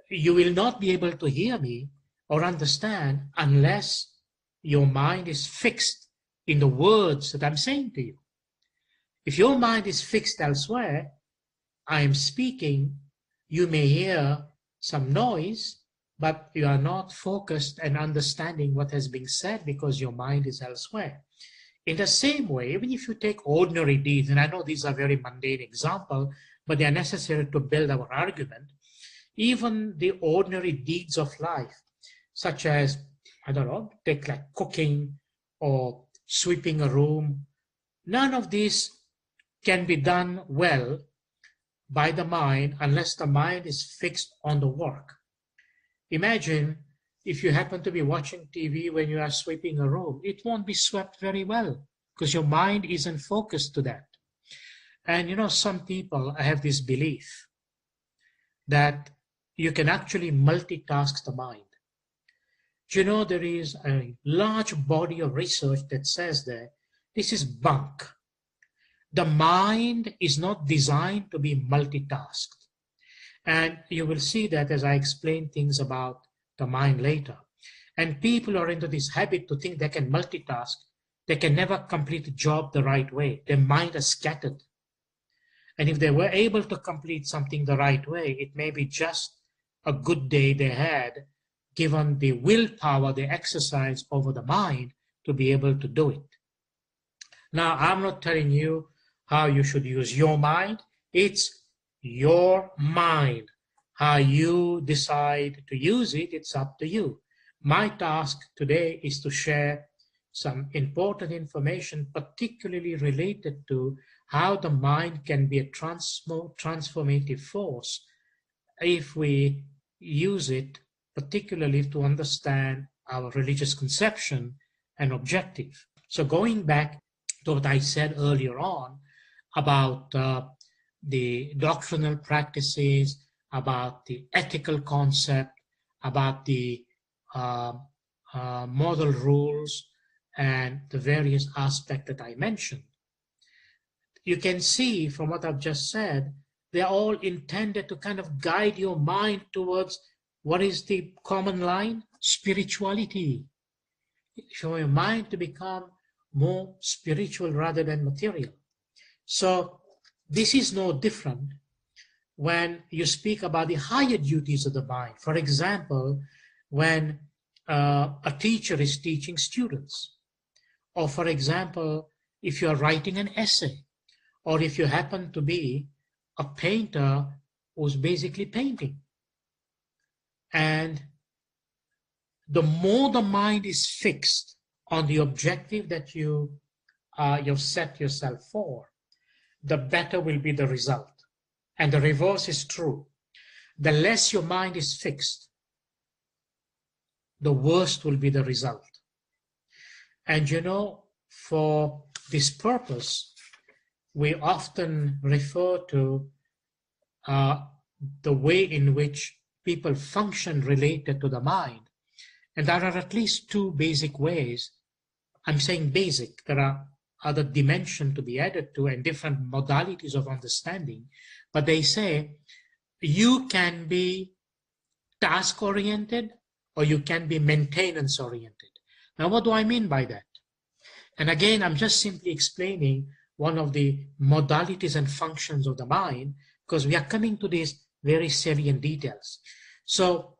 you will not be able to hear me or understand unless your mind is fixed in the words that I'm saying to you. If your mind is fixed elsewhere, I am speaking, you may hear some noise, but you are not focused and understanding what has been said because your mind is elsewhere. In the same way, even if you take ordinary deeds, and I know these are very mundane examples, but they are necessary to build our argument, even the ordinary deeds of life, such as, I don't know, take like cooking or sweeping a room, none of these can be done well by the mind unless the mind is fixed on the work. Imagine if you happen to be watching TV when you are sweeping a room, it won't be swept very well because your mind isn't focused to that. And you know, some people have this belief that you can actually multitask the mind. Do you know there is a large body of research that says that this is bunk. The mind is not designed to be multitasked. And you will see that as I explain things about the mind later. And people are into this habit to think they can multitask. They can never complete a job the right way. Their mind is scattered. And if they were able to complete something the right way, it may be just a good day they had, given the willpower they exercise over the mind to be able to do it. Now, I'm not telling you how you should use your mind. It's your mind. How you decide to use it, it's up to you. My task today is to share some important information, particularly related to how the mind can be a transformative force if we use it, particularly to understand our religious conception and objective. So going back to what I said earlier on about the doctrinal practices, about the ethical concept, about the moral rules, and the various aspects that I mentioned. You can see from what I've just said, they're all intended to kind of guide your mind towards what is the common line? Spirituality. Show your mind to become more spiritual rather than material. So this is no different when you speak about the higher duties of the mind. For example, when a teacher is teaching students, or for example, if you are writing an essay, or if you happen to be a painter who's basically painting. And the more the mind is fixed on the objective that you've set yourself for, the better will be the result. And the reverse is true. The less your mind is fixed, the worse will be the result. And you know, for this purpose, we often refer to the way in which people function related to the mind. And there are at least two basic ways. I'm saying basic. There are other dimensions to be added to and different modalities of understanding. But they say you can be task-oriented or you can be maintenance-oriented. Now, what do I mean by that? And again, I'm just simply explaining one of the modalities and functions of the mind, because we are coming to these very salient details. So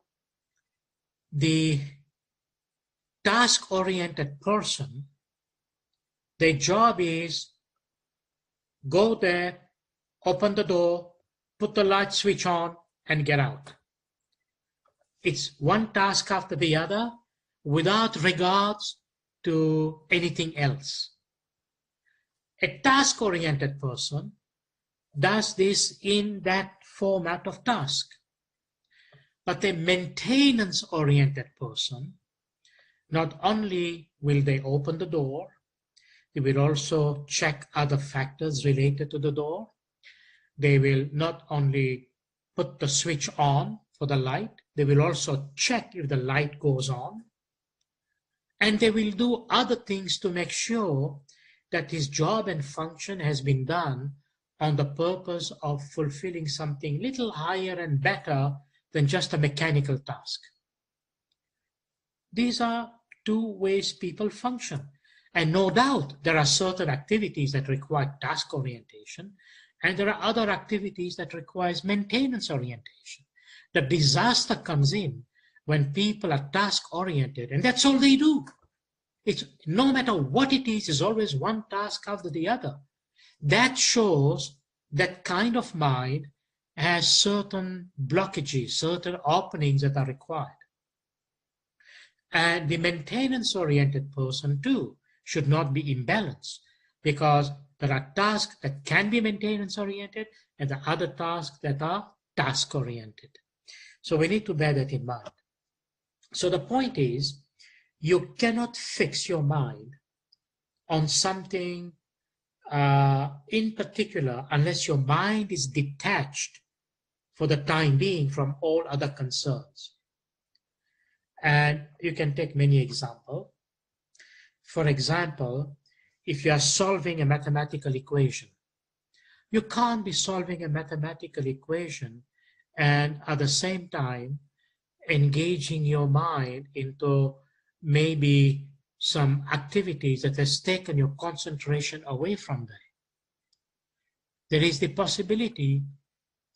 the task-oriented person, their job is go there, open the door, put the light switch on, and get out. It's one task after the other without regards to anything else. A task-oriented person does this in that format of task. But a maintenance-oriented person, not only will they open the door, they will also check other factors related to the door. They will not only put the switch on for the light, they will also check if the light goes on. And they will do other things to make sure that his job and function has been done on the purpose of fulfilling something little higher and better than just a mechanical task. These are two ways people function. And no doubt there are certain activities that require task orientation, and there are other activities that require maintenance orientation. The disaster comes in when people are task oriented, and that's all they do. It's no matter what it is always one task after the other. That shows that kind of mind has certain blockages, certain openings that are required. And the maintenance-oriented person too should not be imbalanced, because there are tasks that can be maintenance-oriented and the other tasks that are task-oriented. So we need to bear that in mind. So the point is, you cannot fix your mind on something in particular unless your mind is detached for the time being from all other concerns. And you can take many examples. For example, if you are solving a mathematical equation, you can't be solving a mathematical equation and at the same time engaging your mind into maybe some activities that has taken your concentration away from them. There is the possibility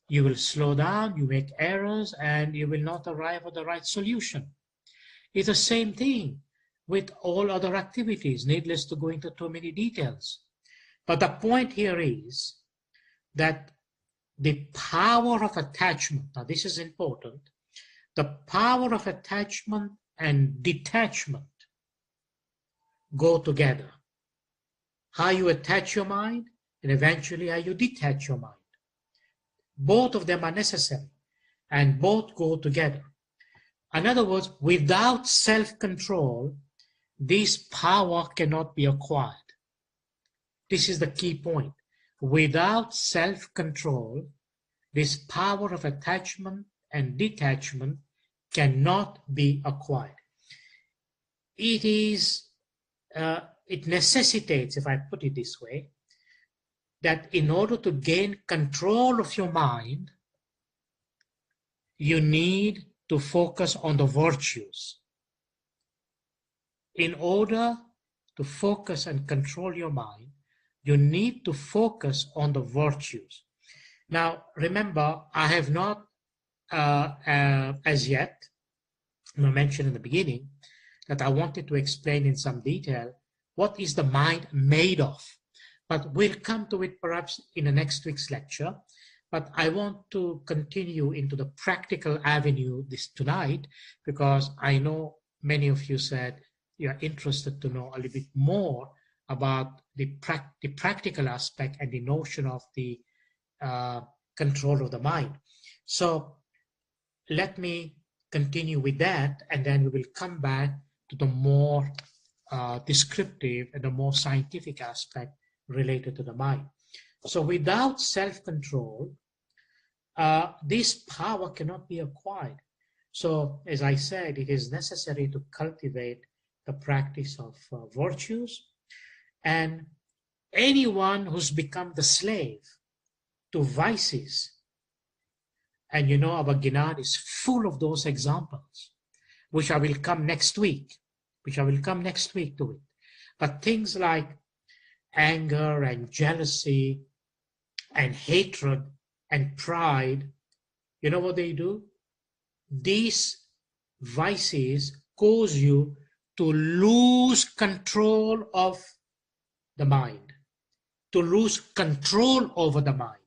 you will slow down, you make errors, and you will not arrive at the right solution. It's the same thing with all other activities, needless to go into too many details. But the point here is that the power of attachment, now this is important, the power of attachment and detachment go together. How you attach your mind and eventually how you detach your mind. Both of them are necessary and both go together. In other words, without self-control, this power cannot be acquired. This is the key point. Without self-control, this power of attachment and detachment cannot be acquired. It necessitates, if I put it this way, that in order to gain control of your mind, you need to focus on the virtues. In order to focus and control your mind, you need to focus on the virtues. Now, remember, I have not as yet, I mentioned in the beginning, that I wanted to explain in some detail what is the mind made of. But we'll come to it perhaps in the next week's lecture. But I want to continue into the practical avenue tonight, because I know many of you said you are interested to know a little bit more about the practical aspect and the notion of the control of the mind. So let me continue with that, and then we will come back to the more descriptive and the more scientific aspect related to the mind. So without self-control, this power cannot be acquired. So as I said, it is necessary to cultivate the practice of virtues, and anyone who's become the slave to vices, and you know our Gnan is full of those examples, which I will come next week, to it. But things like anger and jealousy and hatred and pride, you know what they do? These vices cause you to lose control of the mind, to lose control over the mind.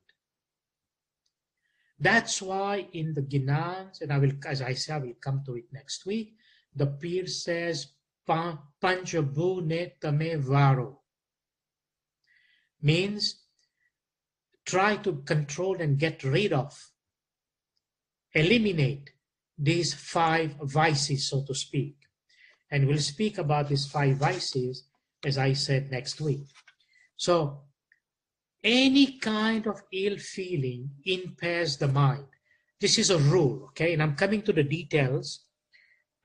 That's why in the Gnans, and I will, as I say, I will come to it next week, the Pir says, Panchabu ne tame varo, means try to control and get rid of, eliminate these 5 vices, so to speak. And we'll speak about these 5 vices, as I said, next week. So any kind of ill feeling impairs the mind. This is a rule, okay? And I'm coming to the details.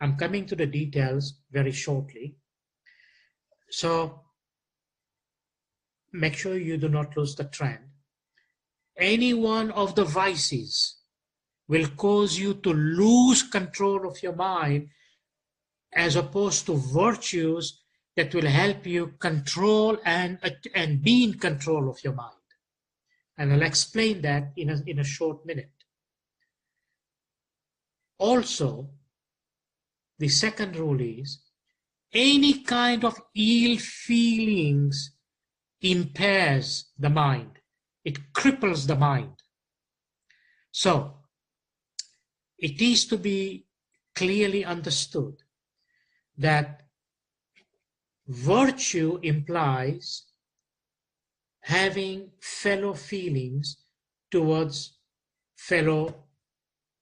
I'm coming to the details very shortly. So make sure you do not lose the trend. Any one of the vices will cause you to lose control of your mind, as opposed to virtues that will help you control and be in control of your mind. And I'll explain that in a short minute. Also, the second rule is, any kind of ill feelings impairs the mind. It cripples the mind. So, it is to be clearly understood that virtue implies having fellow feelings towards fellow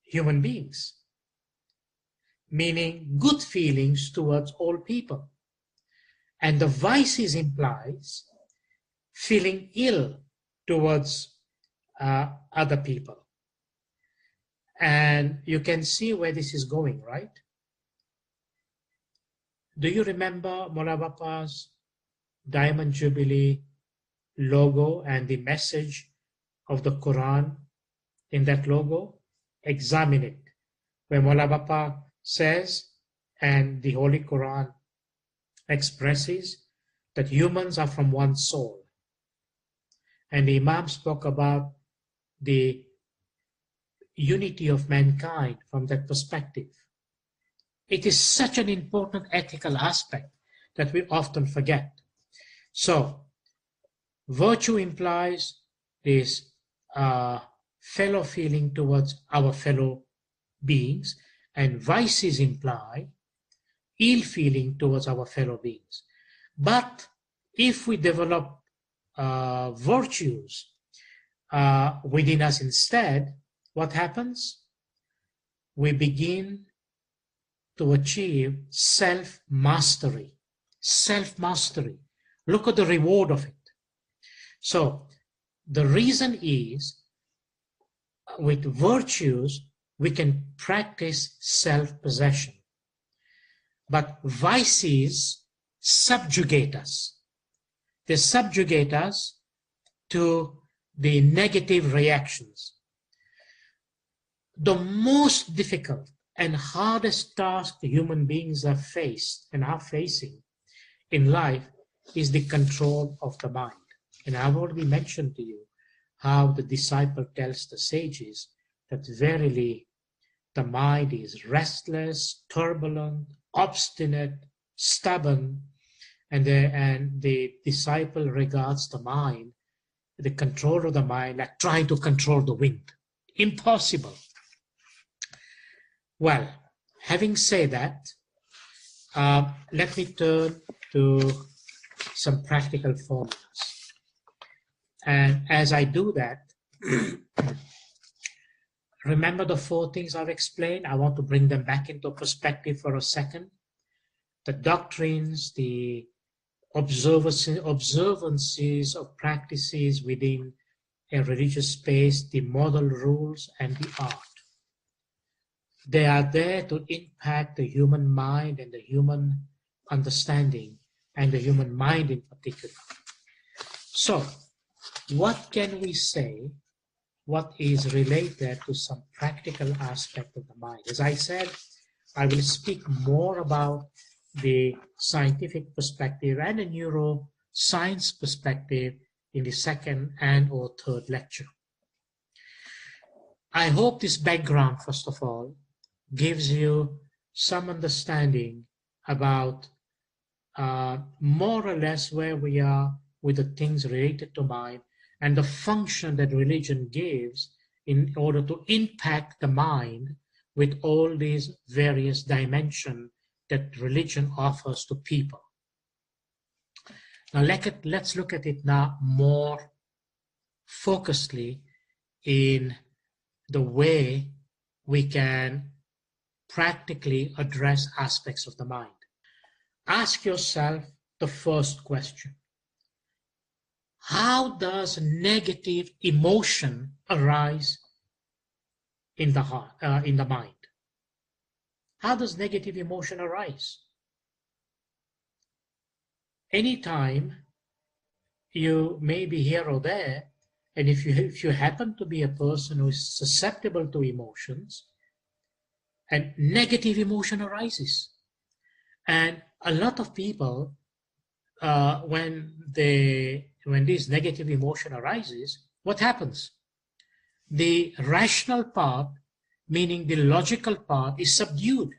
human beings, meaning good feelings towards all people. And the vices implies feeling ill towards other people. And you can see where this is going, right? Do you remember Molabapa's Diamond Jubilee logo and the message of the Quran in that logo? Examine it. Where Molabapa says, and the Holy Quran expresses, that humans are from one soul. And the Imam spoke about the unity of mankind from that perspective. It is such an important ethical aspect that we often forget. So, virtue implies this fellow feeling towards our fellow beings, and vices imply ill feeling towards our fellow beings. But if we develop virtues within us instead, what happens? We begin to achieve self-mastery. Self-mastery. Look at the reward of it. So, the reason is, with virtues, we can practice self-possession. But vices subjugate us. They subjugate us to the negative reactions. The most difficult and hardest task the human beings have faced and are facing in life is the control of the mind. And I've already mentioned to you how the disciple tells the sages that verily the mind is restless, turbulent, obstinate, stubborn, and the disciple regards the mind, the control of the mind, like trying to control the wind. Impossible. Well, having said that, let me turn to some practical formulas. And as I do that, remember the 4 things I've explained? I want to bring them back into perspective for a second. The doctrines, the observances of practices within a religious space, the moral rules, and the art. They are there to impact the human mind and the human understanding, and the human mind in particular. So, what can we say, what is related to some practical aspect of the mind? As I said, I will speak more about the scientific perspective and the neuroscience perspective in the second and or third lecture. I hope this background, first of all, gives you some understanding about more or less where we are with the things related to mind and the function that religion gives in order to impact the mind with all these various dimensions that religion offers to people. Now let's look at it now more focusedly in the way we can practically address aspects of the mind. Ask yourself the first question. How does negative emotion arise in the heart, in the mind? How does negative emotion arise? Anytime you may be here or there, and if you happen to be a person who is susceptible to emotions, and negative emotion arises. And a lot of people, when this negative emotion arises, what happens? The rational part, meaning the logical part, is subdued.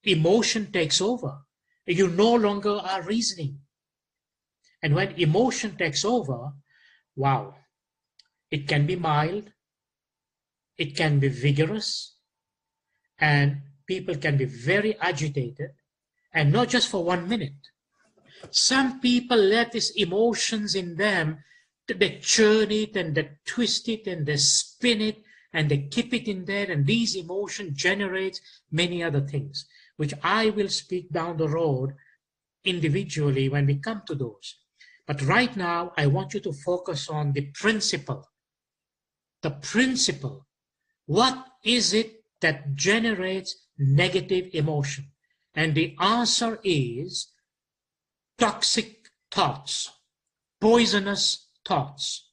Emotion takes over. You no longer are reasoning. And when emotion takes over, wow, it can be mild, it can be vigorous, and people can be very agitated, and not just for 1 minute. Some people let these emotions in them, they churn it and they twist it and they spin it and they keep it in there, and these emotions generate many other things, which I will speak down the road individually when we come to those. But right now, I want you to focus on the principle. The principle. What is it that generates negative emotion? And the answer is toxic thoughts, poisonous thoughts,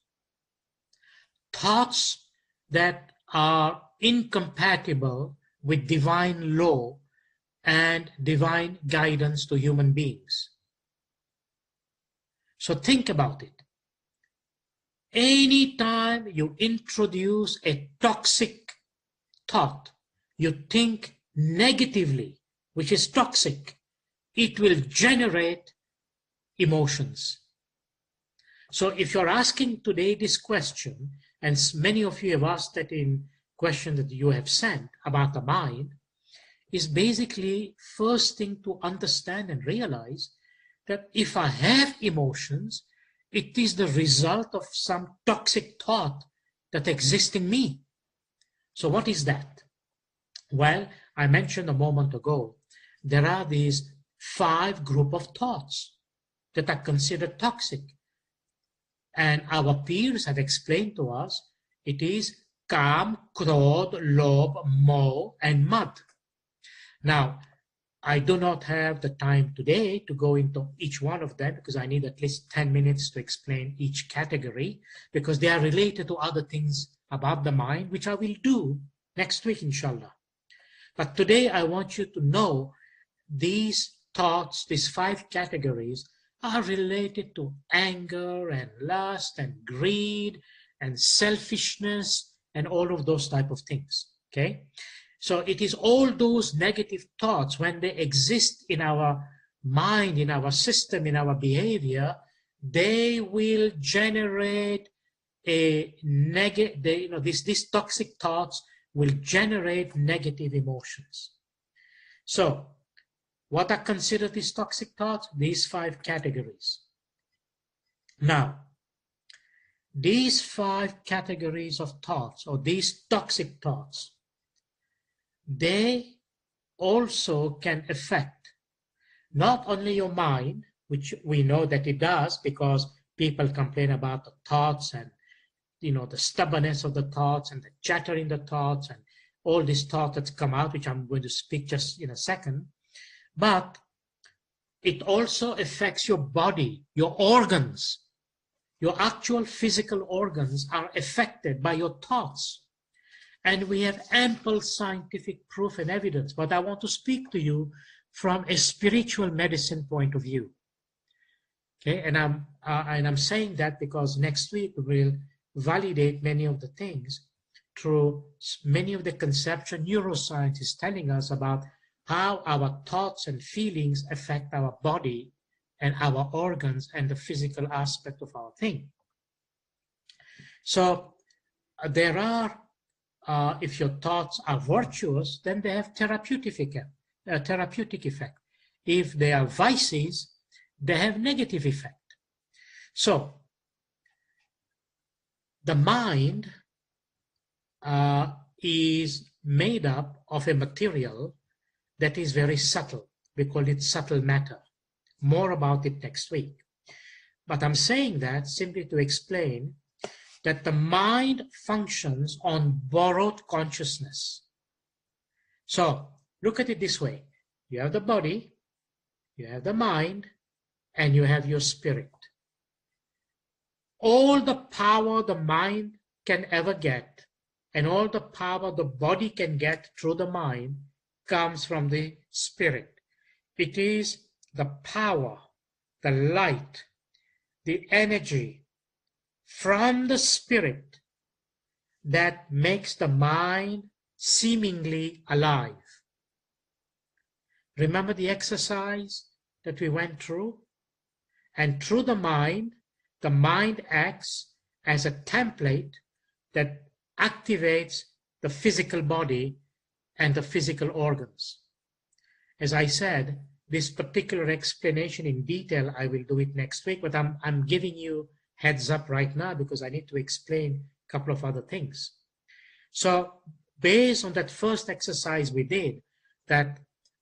thoughts that are incompatible with divine law and divine guidance to human beings. So think about it. Anytime you introduce a toxic thought, you think negatively, which is toxic, it will generate emotions. So if you're asking today this question, and many of you have asked that in questions that you have sent about the mind, is basically first thing to understand and realize that if I have emotions, it is the result of some toxic thought that exists in me. So what is that? Well, I mentioned a moment ago, there are these 5 groups of thoughts that are considered toxic. And our peers have explained to us, it is Kam, Krodh, Lobh, Moh, and Mad. Now, I do not have the time today to go into each one of them because I need at least 10 minutes to explain each category, because they are related to other things about the mind, which I will do next week, inshallah. But today I want you to know these thoughts, these 5 categories, are related to anger and lust and greed and selfishness and all of those type of things, okay? So it is all those negative thoughts, when they exist in our mind, in our system, in our behavior, they will generate a negative, these toxic thoughts will generate negative emotions. So what are considered these toxic thoughts? These 5 categories. Now, these 5 categories of thoughts, or these toxic thoughts, they also can affect not only your mind, which we know that it does because people complain about the thoughts and the stubbornness of the thoughts and the chatter in the thoughts and all these thoughts that come out, which I'm going to speak just in a second. But it also affects your body, your organs. Your actual physical organs are affected by your thoughts. And we have ample scientific proof and evidence, but I want to speak to you from a spiritual medicine point of view. Okay, and I'm saying that because next week we will validate many of the things through many of the conceptual neuroscience is telling us about how our thoughts and feelings affect our body and our organs and the physical aspect of our thing. So there are, if your thoughts are virtuous, then they have therapeutic effect. If they are vices, they have negative effect. So the mind is made up of a material that is very subtle. We call it subtle matter. More about it next week. But I'm saying that simply to explain that the mind functions on borrowed consciousness. So look at it this way. You have the body, you have the mind, and you have your spirit. All the power the mind can ever get and all the power the body can get through the mind comes from the spirit. It is the power, the light, the energy from the spirit that makes the mind seemingly alive. Remember the exercise that we went through? And through the mind acts as a template that activates the physical body and the physical organs. As I said, this particular explanation in detail, I will do it next week, but I'm giving you heads up right now because I need to explain a couple of other things. So based on that first exercise we did, that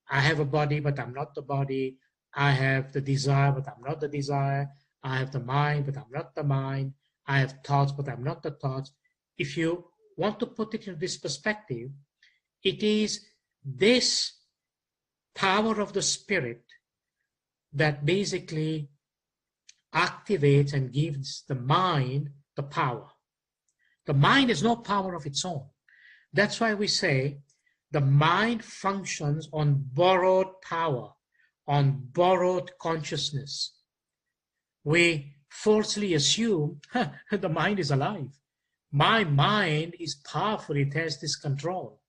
I have a body, but I'm not the body. I have the desire, but I'm not the desire. I have the mind, but I'm not the mind. I have thoughts, but I'm not the thoughts. If you want to put it in this perspective, it is this power of the spirit that basically activates and gives the mind the power. The mind has no power of its own. That's why we say the mind functions on borrowed power, on borrowed consciousness. We falsely assume the mind is alive. My mind is powerful, it has this control.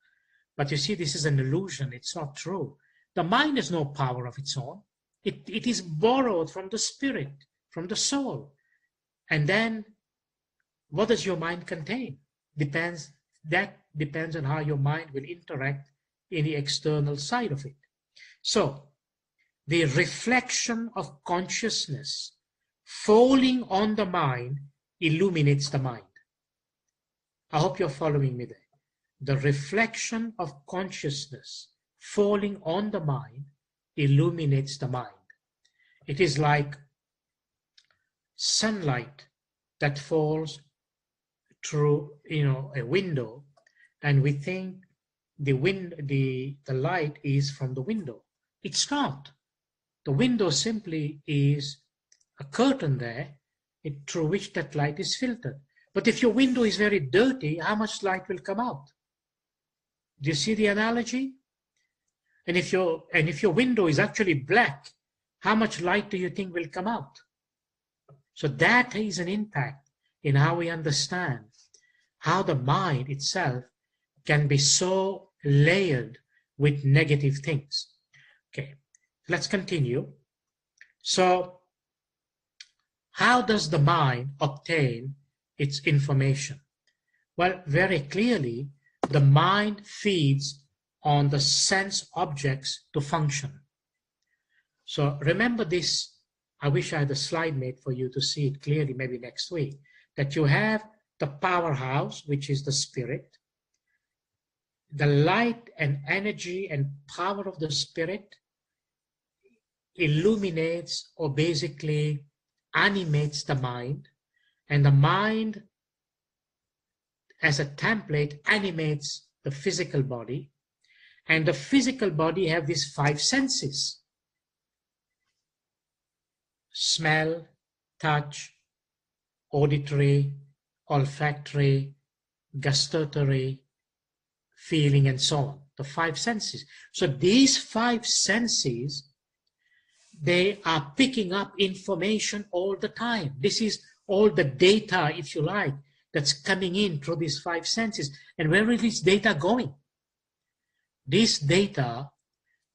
But you see, this is an illusion, it's not true. The mind has no power of its own. It is borrowed from the spirit, from the soul. And then, what does your mind contain? That depends on how your mind will interact in the external side of it. So, the reflection of consciousness falling on the mind illuminates the mind. I hope you're following me there. The reflection of consciousness falling on the mind illuminates the mind. It is like sunlight that falls through a window, and we think the light is from the window. It's not. The window simply is a curtain there through which that light is filtered. But if your window is very dirty, how much light will come out? Do you see the analogy? And if your window is actually black, how much light do you think will come out? So that is an impact in how we understand how the mind itself can be so layered with negative things. Okay, let's continue. So how does the mind obtain its information? Well, very clearly, the mind feeds on the sense objects to function. So remember this. I wish I had a slide made for you to see it clearly, maybe next week, that you have the powerhouse, which is the spirit. The light and energy and power of the spirit illuminates or basically animates the mind, and the mind as a template animates the physical body, and the physical body have these 5 senses: smell, touch, auditory, olfactory, gustatory, feeling, and so on. The 5 senses. So these 5 senses, they are picking up information all the time. This is all the data, if you like, that's coming in through these 5 senses. And where is this data going? This data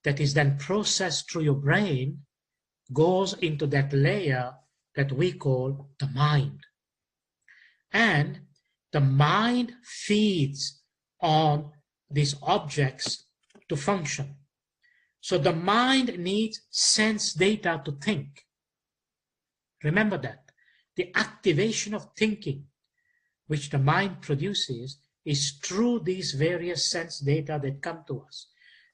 that is then processed through your brain goes into that layer that we call the mind. And the mind feeds on these objects to function. So the mind needs sense data to think. Remember that. The activation of thinking, which the mind produces is through these various sense data that come to us.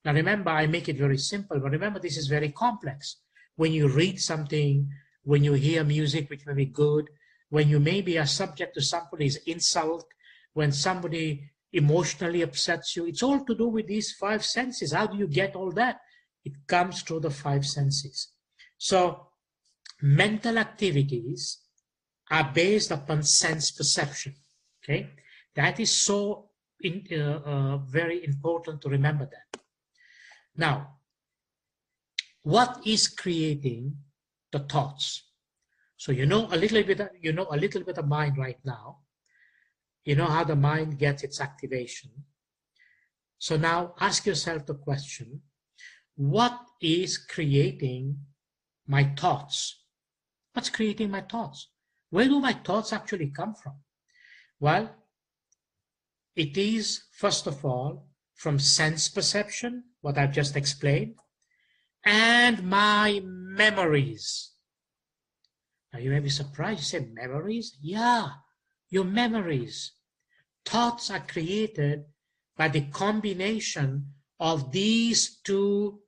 Now remember, I make it very simple, but remember this is very complex. When you read something, when you hear music which may be good, when you maybe are subject to somebody's insult, when somebody emotionally upsets you, it's all to do with these five senses. How do you get all that? It comes through the five senses. So mental activities are based upon sense perception. Okay, that is so very important to remember that. Now, what is creating the thoughts? So you know a little bit of mind right now. You know how the mind gets its activation. So now ask yourself the question, what is creating my thoughts? What's creating my thoughts? Where do my thoughts actually come from? Well, it is, first of all, from sense perception, what I've just explained, and my memories. Now you may be surprised, you say memories? Yeah, your memories. Thoughts are created by the combination of these two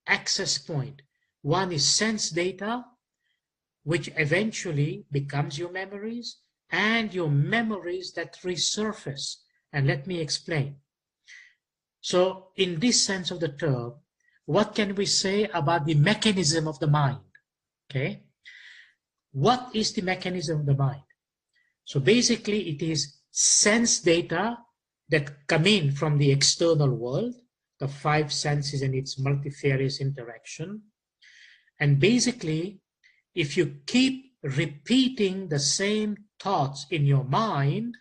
access points. One is sense data, which eventually becomes your memories, and your memories that resurface. And let me explain. So in this sense of the term, what can we say about the mechanism of the mind? Okay, what is the mechanism of the mind? So basically it is sense data that come in from the external world, the five senses and its multifarious interaction. And basically, if you keep repeating the same thoughts in your mind,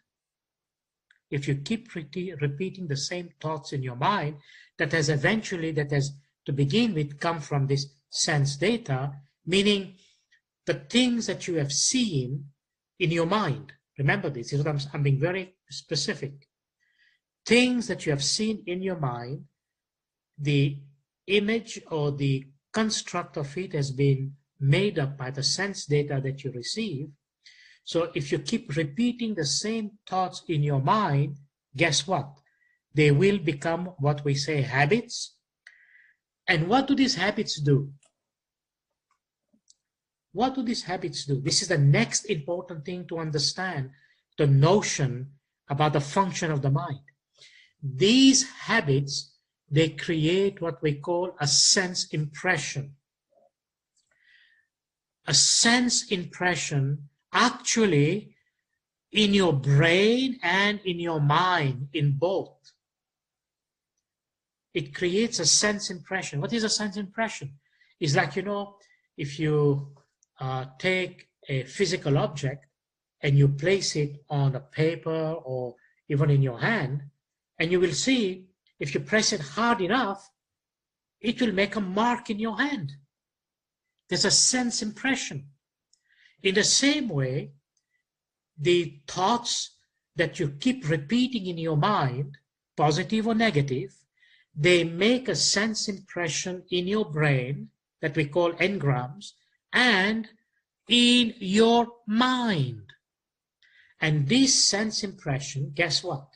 if you keep repeating the same thoughts in your mind, that has to begin with come from this sense data, meaning the things that you have seen in your mind. Remember this, I'm being very specific. Things that you have seen in your mind, the image or the construct of it has been made up by the sense data that you receive. So if you keep repeating the same thoughts in your mind, guess what? They will become what we say habits. And what do these habits do? What do these habits do? This is the next important thing to understand, the notion about the function of the mind. These habits, they create what we call a sense impression. A sense impression actually in your brain and in your mind, in both. It creates a sense impression. What is a sense impression? It's like, if you take a physical object and you place it on a paper or even in your hand, and you will see if you press it hard enough, it will make a mark in your hand. There's a sense impression. In the same way, the thoughts that you keep repeating in your mind, positive or negative, they make a sense impression in your brain that we call engrams and in your mind. And this sense impression, guess what?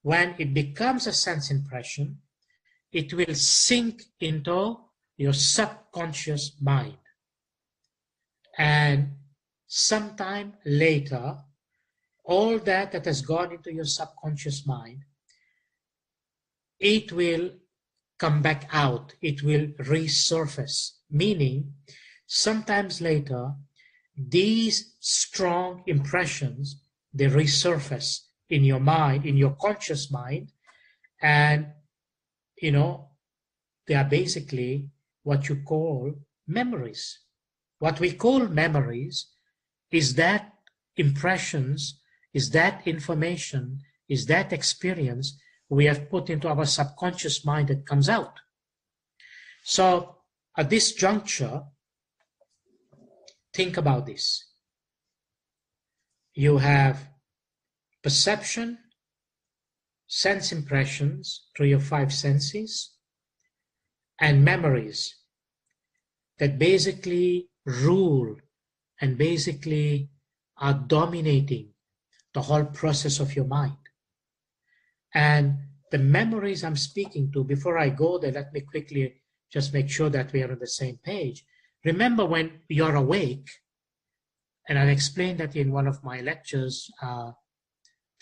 When it becomes a sense impression, it will sink into your subconscious mind. And sometime later, all that has gone into your subconscious mind, it will come back out. It will resurface. Meaning, sometimes later, these strong impressions, they resurface in your mind, in your conscious mind, and they are basically what you call memories. What we call memories is that impressions, is that information, is that experience we have put into our subconscious mind that comes out. So at this juncture, think about this. You have perception, sense impressions through your five senses, and memories that basically rule and basically are dominating the whole process of your mind. And the memories I'm speaking to, before I go there, let me quickly just make sure that we are on the same page. Remember when you're awake, and I'll explain that in one of my lectures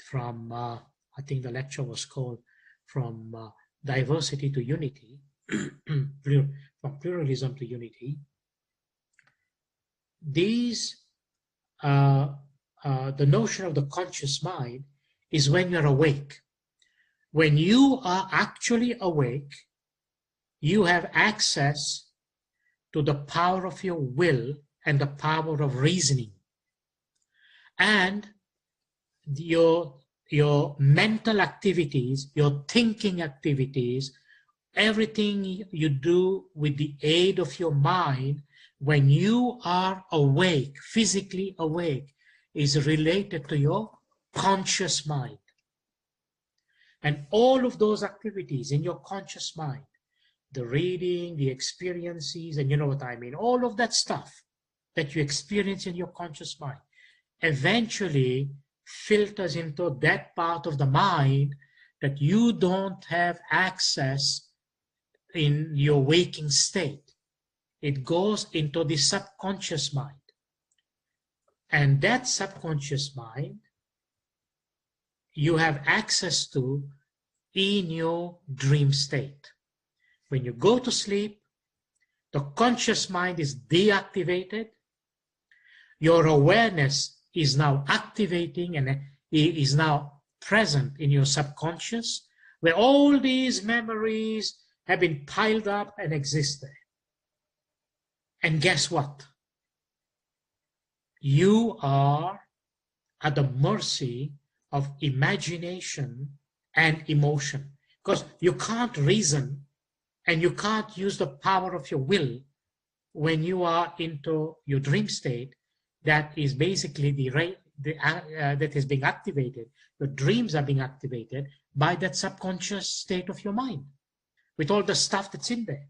from, I think the lecture was called From Diversity to Unity, from Pluralism to Unity. These, the notion of the conscious mind is when you're awake. When you are actually awake, you have access to the power of your will and the power of reasoning. And your mental activities, your thinking activities, everything you do with the aid of your mind, when you are awake, physically awake, is related to your conscious mind. And all of those activities in your conscious mind, the reading, the experiences, and you know what I mean, all of that stuff that you experience in your conscious mind, eventually filters into that part of the mind that you don't have access in your waking state. It goes into the subconscious mind. And that subconscious mind you have access to in your dream state. When you go to sleep, the conscious mind is deactivated. Your awareness is now activating and is now present in your subconscious, where all these memories have been piled up and exist there. And guess what? You are at the mercy of imagination and emotion, because you can't reason and you can't use the power of your will when you are into your dream state. That is basically that is being activated. Your dreams are being activated by that subconscious state of your mind with all the stuff that's in there.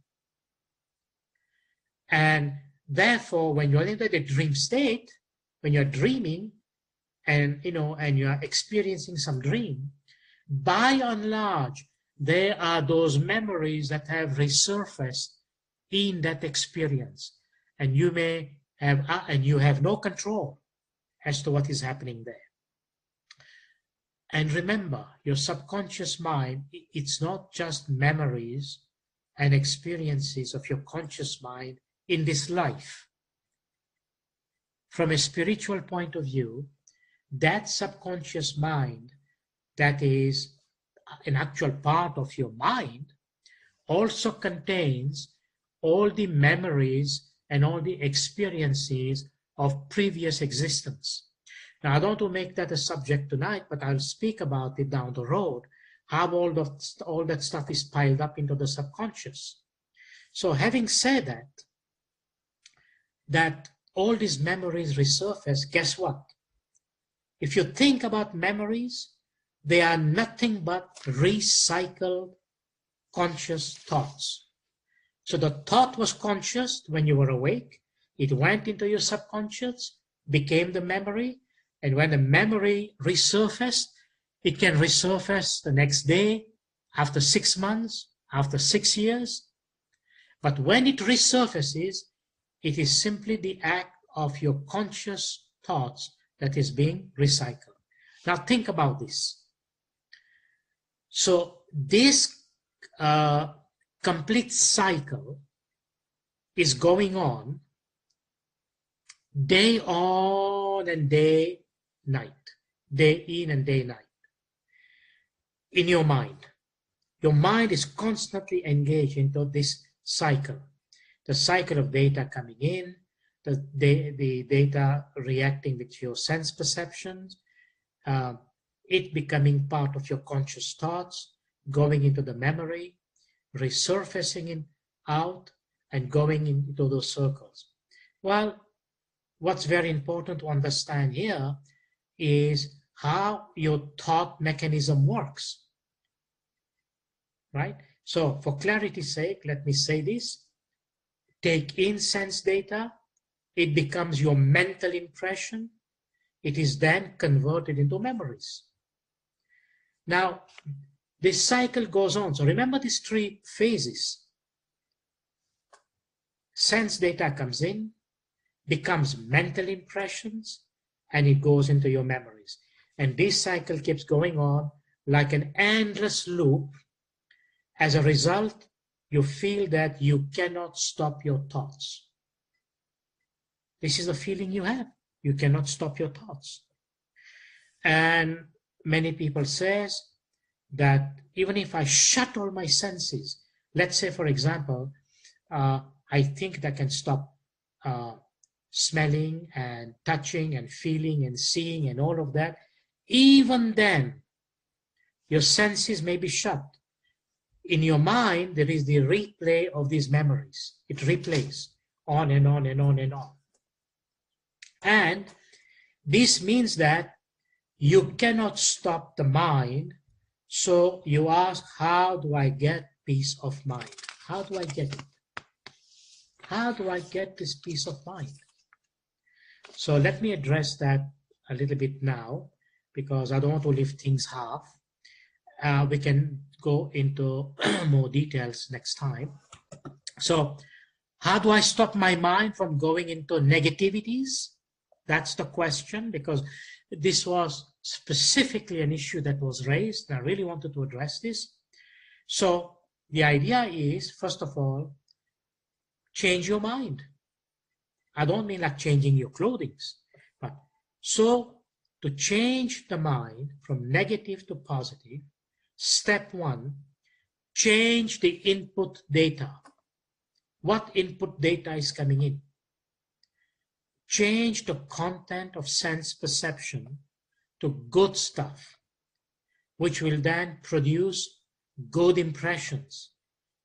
And therefore, when you're in the dream state, when you're dreaming and you're experiencing some dream, by and large, there are those memories that have resurfaced in that experience. And you may have, and you have no control as to what is happening there. And remember, your subconscious mind, it's not just memories and experiences of your conscious mind in this life. From a spiritual point of view, that subconscious mind that is an actual part of your mind also contains all the memories and all the experiences of previous existence. Now, I don't want to make that a subject tonight, but I'll speak about it down the road, how all that stuff is piled up into the subconscious. So having said that all these memories resurface, guess what? If you think about memories, they are nothing but recycled conscious thoughts. So the thought was conscious when you were awake. It went into your subconscious, became the memory. And when the memory resurfaced, it can resurface the next day, after 6 months, after 6 years. But when it resurfaces, it is simply the act of your conscious thoughts that is being recycled. Now think about this. So this complete cycle is going on day on and day night, day in and day night. In your mind is constantly engaged into this cycle. The cycle of data coming in, the data reacting with your sense perceptions, it becoming part of your conscious thoughts, going into the memory, resurfacing out, and going into those circles. Well, what's very important to understand here is how your thought mechanism works, right? So for clarity's sake, let me say this. Take in sense data, it becomes your mental impression, it is then converted into memories. Now, this cycle goes on. So remember these three phases. Sense data comes in, becomes mental impressions, and it goes into your memories. And this cycle keeps going on like an endless loop. As a result, you feel that you cannot stop your thoughts. This is the feeling you have. You cannot stop your thoughts. And many people says that even if I shut all my senses, let's say, for example, I think that I can stop smelling and touching and feeling and seeing and all of that. Even then, your senses may be shut. In your mind, there is the replay of these memories. It replays on and on and on and on. And this means that you cannot stop the mind. So you ask, how do I get peace of mind? How do I get it? How do I get this peace of mind? So let me address that a little bit now, because I don't want to leave things half. We can go into more details next time. So how do I stop my mind from going into negativities? That's the question, because this was specifically an issue that was raised, and I really wanted to address this. So the idea is, first of all, change your mind. I don't mean like changing your clothing, but so to change the mind from negative to positive, step one, change the input data. What input data is coming in? Change the content of sense perception to good stuff, which will then produce good impressions,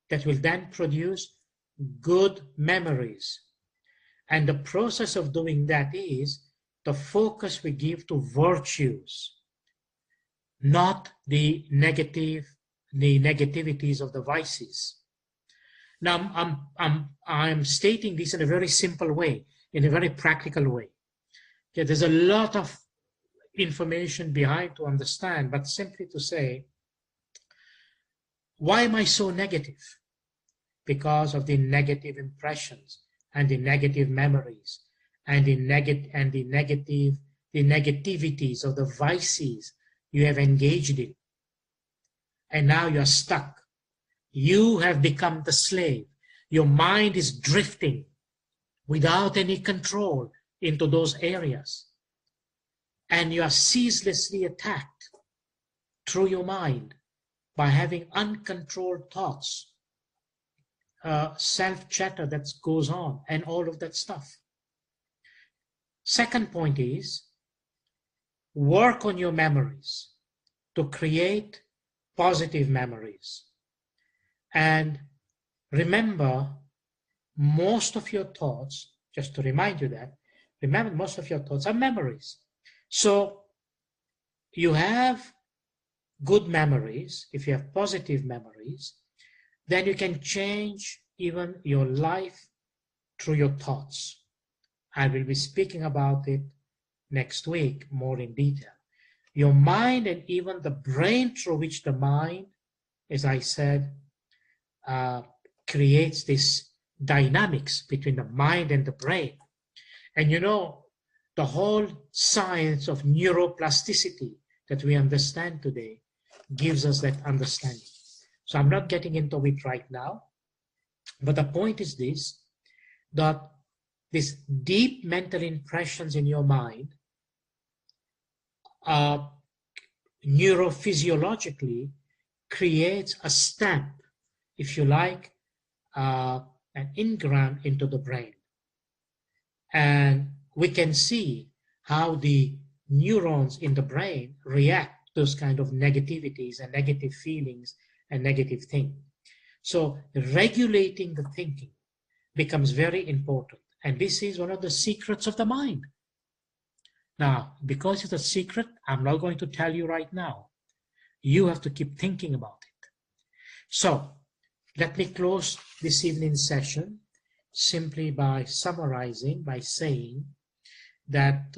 that will then produce good memories. And the process of doing that is the focus we give to virtues, not the negativities of the vices. Now, I'm stating this in a very simple way, in a very practical way. Okay, there's a lot of information behind to understand, but simply to say, why am I so negative? Because of the negative impressions and the negative memories and the negativities of the vices you have engaged in. And now you're stuck. You have become the slave. Your mind is drifting without any control into those areas. And you are ceaselessly attacked through your mind by having uncontrolled thoughts, self-chatter that goes on, and all of that stuff. Second point is, work on your memories to create positive memories. And remember, most of your thoughts, just to remind you that, remember, most of your thoughts are memories. So you have good memories. If you have positive memories, then you can change even your life through your thoughts. I will be speaking about it next week more in detail. Your mind and even the brain, through which the mind, as I said, creates this dynamics between the mind and the brain. And you know, the whole science of neuroplasticity that we understand today gives us that understanding. So I'm not getting into it right now, but the point is this, that these deep mental impressions in your mind neurophysiologically creates a stamp, if you like, an engram into the brain. And we can see how the neurons in the brain react to those kind of negativities and negative feelings and negative things. So regulating the thinking becomes very important. And this is one of the secrets of the mind. Now, because it's a secret, I'm not going to tell you right now. You have to keep thinking about it. So let me close this evening's session simply by summarizing, by saying that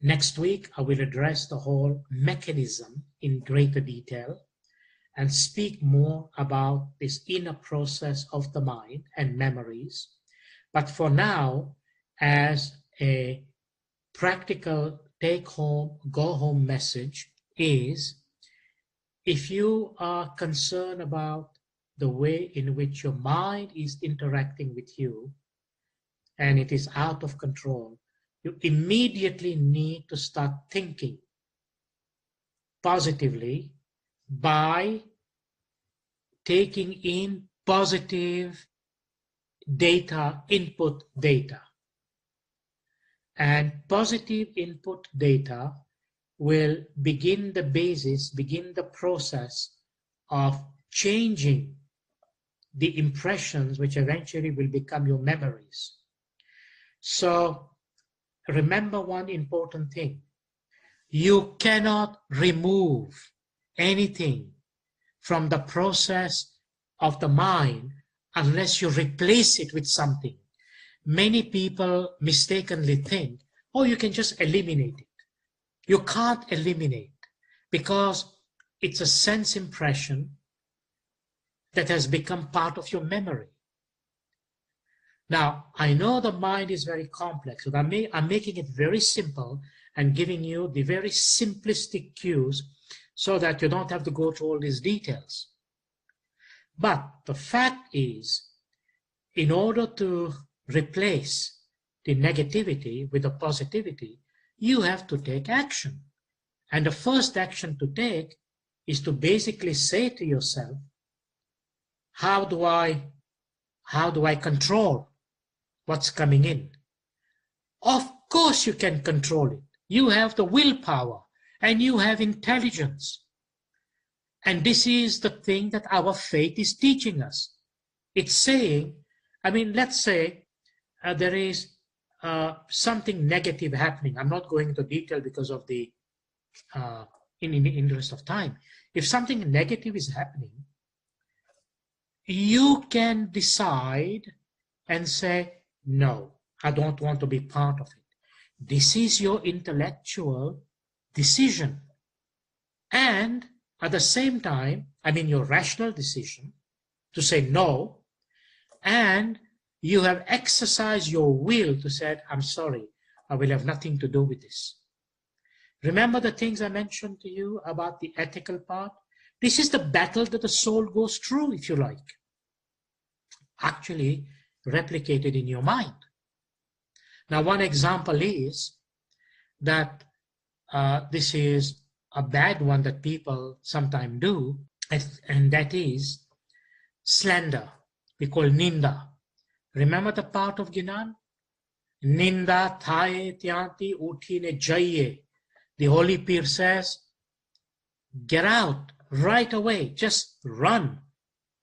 next week I will address the whole mechanism in greater detail and speak more about this inner process of the mind and memories. But for now, as a practical take-home, go-home message is, if you are concerned about the way in which your mind is interacting with you and it is out of control, you immediately need to start thinking positively by taking in positive data, input data. And positive input data will begin the process of changing the impressions which eventually will become your memories. So remember one important thing. You cannot remove anything from the process of the mind unless you replace it with something. Many people mistakenly think, oh, you can just eliminate it. You can't eliminate because it's a sense impression that has become part of your memory. Now, I know the mind is very complex, but I'm making it very simple and giving you the very simplistic cues so that you don't have to go through all these details. But the fact is, in order to replace the negativity with the positivity, you have to take action. And the first action to take is to basically say to yourself, how do I control what's coming in? Of course you can control it. You have the willpower and you have intelligence. And this is the thing that our faith is teaching us. It's saying, I mean, let's say there is something negative happening. I'm not going into detail because of the in the interest of time. If something negative is happening, you can decide and say, no, I don't want to be part of it. This is your intellectual decision. And at the same time, I mean your rational decision to say no, and you have exercised your will to say, I'm sorry, I will have nothing to do with this. Remember the things I mentioned to you about the ethical part? This is the battle that the soul goes through, if you like, actually replicated in your mind. Now, one example is that this is a bad one that people sometimes do, and that is slander. We call ninda. Remember the part of Gnan? Ninda thaye tyanti utine jaye. The Holy Pir says, get out right away, just run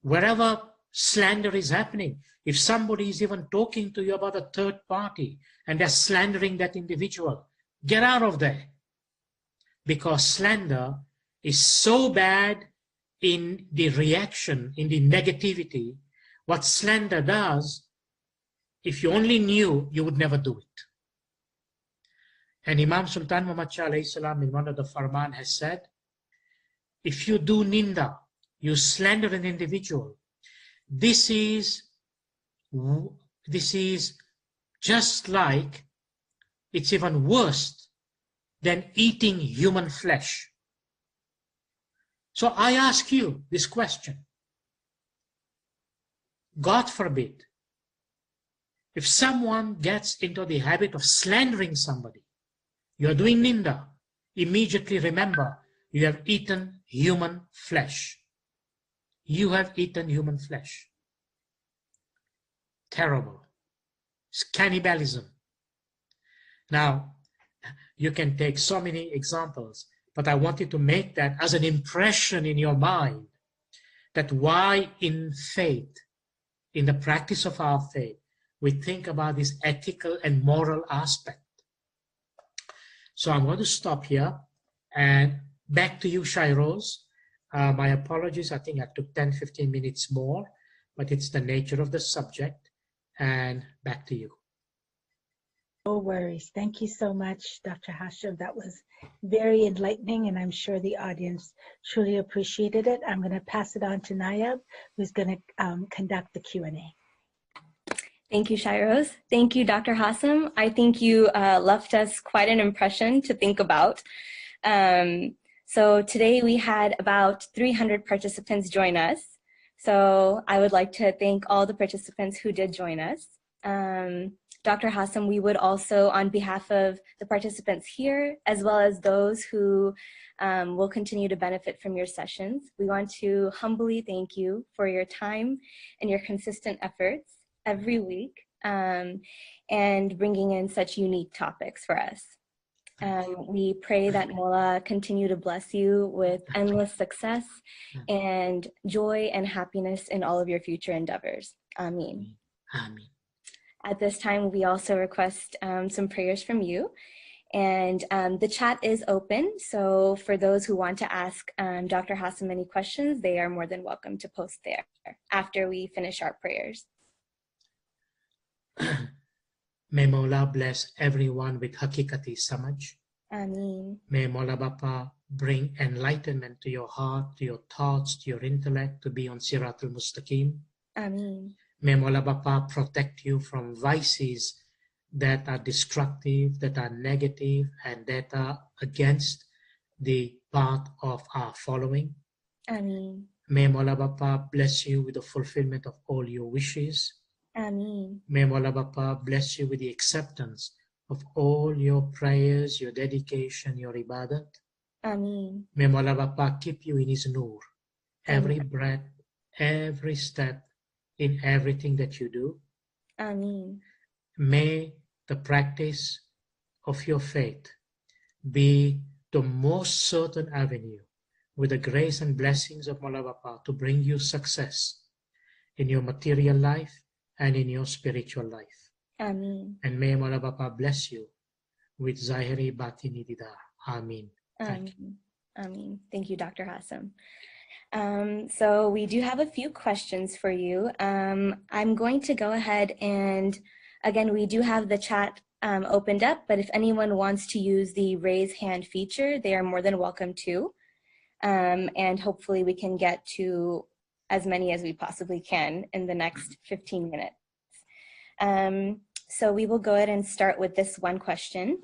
wherever slander is happening. If somebody is even talking to you about a third party and they're slandering that individual, get out of there. Because slander is so bad in the reaction, in the negativity. What slander does, if you only knew, you would never do it. And Imam Sultan Muhammad Shah alayhi salam in one of the Farman has said, if you do ninda, you slander an individual, this is just like, it's even worse than eating human flesh. So I ask you this question. God forbid, if someone gets into the habit of slandering somebody, you're doing ninda, immediately remember, you have eaten human flesh. You have eaten human flesh. Terrible. It's cannibalism. Now, you can take so many examples, but I wanted to make that as an impression in your mind that why in faith, in the practice of our faith, we think about this ethical and moral aspect. So I'm going to stop here and back to you, Shairoz. My apologies, I think I took 10-15 minutes more, but it's the nature of the subject. And back to you. No worries. Thank you so much, Dr. Hashim. That was very enlightening, and I'm sure the audience truly appreciated it. I'm going to pass it on to Nayab, who's going to conduct the Q&A. Thank you, Shairoz. Thank you, Dr. Hassam. I think you left us quite an impression to think about. So today we had about 300 participants join us. So I would like to thank all the participants who did join us. Dr. Hassam, we would also, on behalf of the participants here, as well as those who will continue to benefit from your sessions, we want to humbly thank you for your time and your consistent efforts every week and bringing in such unique topics for us. We pray that Mola continue to bless you with endless success and joy and happiness in all of your future endeavors. Ameen. Amen. At this time, we also request some prayers from you. And the chat is open, so for those who want to ask Dr. Hassam any questions, they are more than welcome to post there after we finish our prayers. May Mola bless everyone with Hakikati Samaj. Ameen. May Mola Bapa bring enlightenment to your heart, to your thoughts, to your intellect, to be on Siratul Mustaqim. Ameen. May Mola Bapa protect you from vices that are destructive, that are negative, and that are against the path of our following. Ameen. May Mola Bapa bless you with the fulfillment of all your wishes. Ameen. May Mola Bapa bless you with the acceptance of all your prayers, your dedication, your ibadat. Ameen. May Mola Bapa keep you in His Noor, every Ameen. breath, every step, in everything that you do. Ameen. May the practice of your faith be the most certain avenue with the grace and blessings of Mola Bapa to bring you success in your material life and in your spiritual life. Ameen. And may Mola Bapa bless you with Zahiri Batini Dida. Ameen. Thank you. Ameen. Thank you, Dr. Hassam. So we do have a few questions for you. I'm going to go ahead and, again, we do have the chat opened up, but if anyone wants to use the raise hand feature, they are more than welcome to. And hopefully we can get to as many as we possibly can in the next 15 minutes. So we will go ahead and start with this one question.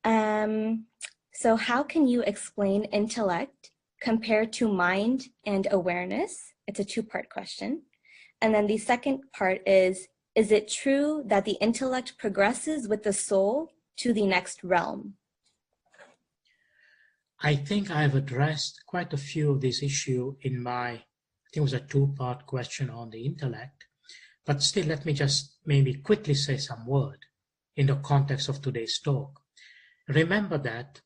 So how can you explain intellect compared to mind and awareness? It's a two-part question. And then the second part is it true that the intellect progresses with the soul to the next realm? I think I've addressed quite a few of this issue in my, I think it was a two-part question on the intellect, but still let me just maybe quickly say some word in the context of today's talk. Remember that,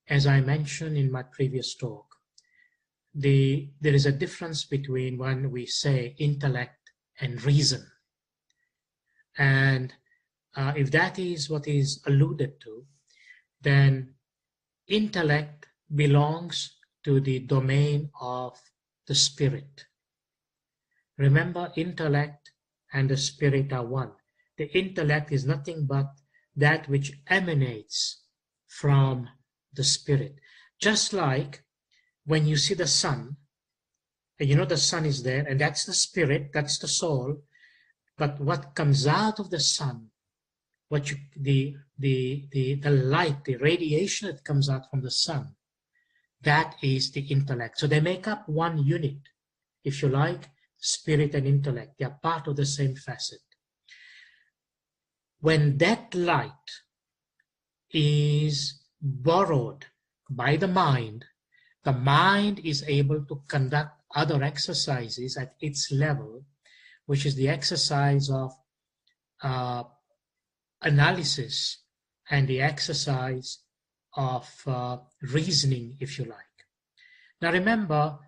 as I mentioned in my previous talk, there is a difference between when we say intellect and reason. And if that is what is alluded to, then intellect belongs to the domain of the spirit. Remember, intellect and the spirit are one. The intellect is nothing but that which emanates from the spirit. Just like when you see the sun, and you know the sun is there, and that's the spirit, that's the soul, but what comes out of the sun, the light, the radiation that comes out from the sun, that is the intellect. So they make up one unit, if you like, spirit and intellect. They are part of the same facet. When that light is borrowed by the mind is able to conduct other exercises at its level, which is the exercise of analysis and the exercise of reasoning, if you like. Now remember,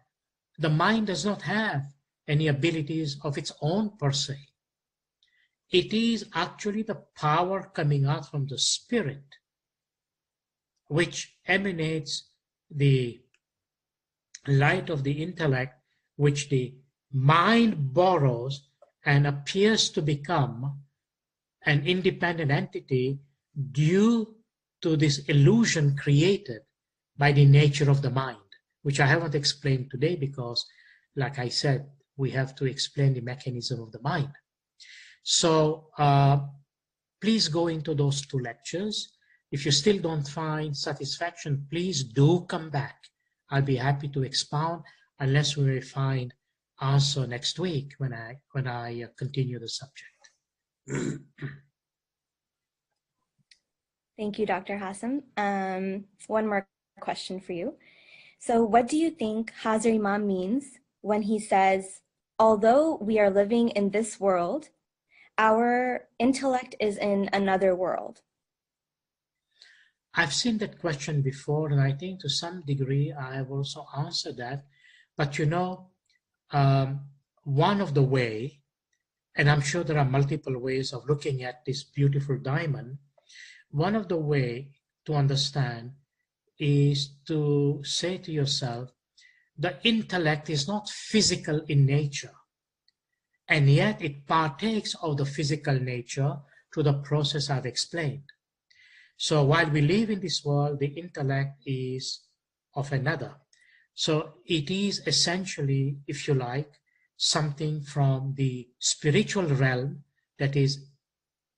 the mind does not have any abilities of its own per se. It is actually the power coming out from the spirit which emanates the light of the intellect, which the mind borrows and appears to become an independent entity due to this illusion created by the nature of the mind, which I haven't explained today because, like I said, we have to explain the mechanism of the mind. So please go into those 2 lectures. If you still don't find satisfaction, please do come back. I'll be happy to expound unless we will find answer next week when I continue the subject. Thank you, Dr. Hassam. One more question for you. So what do you think Hazar Imam means when he says, although we are living in this world, our intellect is in another world? I've seen that question before, and I think to some degree I have also answered that. But you know, one of the way, and I'm sure there are multiple ways of looking at this beautiful diamond, one of the way to understand is to say to yourself, the intellect is not physical in nature, and yet it partakes of the physical nature through the process I've explained. So while we live in this world, the intellect is of another. So it is essentially, if you like, something from the spiritual realm that is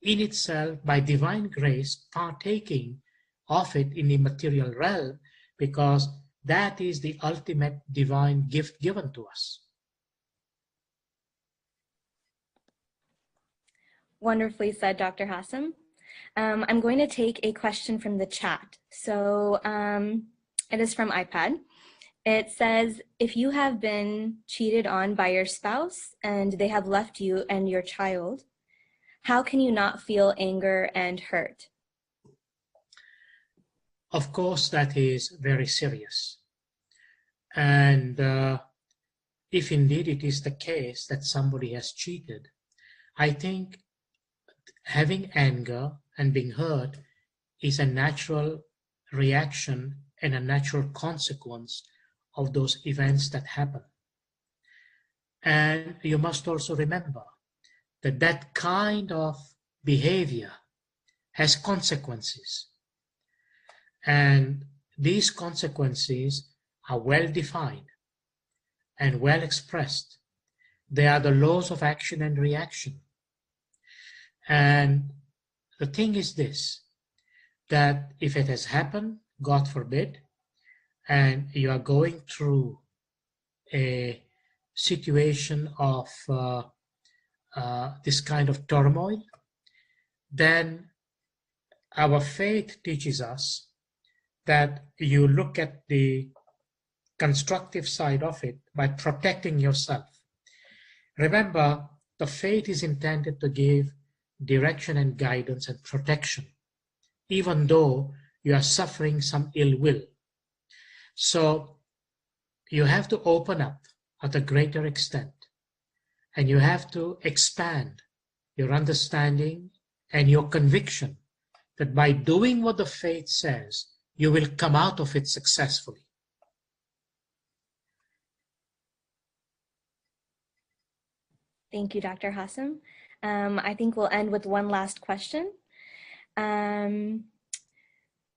in itself, by divine grace, partaking of it in the material realm, because that is the ultimate divine gift given to us. Wonderfully said, Dr. Hassam. I'm going to take a question from the chat. So it is from iPad. It says, if you have been cheated on by your spouse and they have left you and your child, how can you not feel anger and hurt? Of course, that is very serious. And if indeed it is the case that somebody has cheated, I think having anger and being hurt is a natural reaction and a natural consequence of those events that happen. And you must also remember that that kind of behavior has consequences. And these consequences are well defined and well expressed. They are the laws of action and reaction. And the thing is this, that if it has happened, God forbid, and you are going through a situation of this kind of turmoil, then our faith teaches us that you look at the constructive side of it by protecting yourself. Remember, the faith is intended to give direction and guidance and protection, even though you are suffering some ill will. So you have to open up at a greater extent, and you have to expand your understanding and your conviction that by doing what the faith says, you will come out of it successfully. Thank you, Dr. Hassam. I think we'll end with one last question.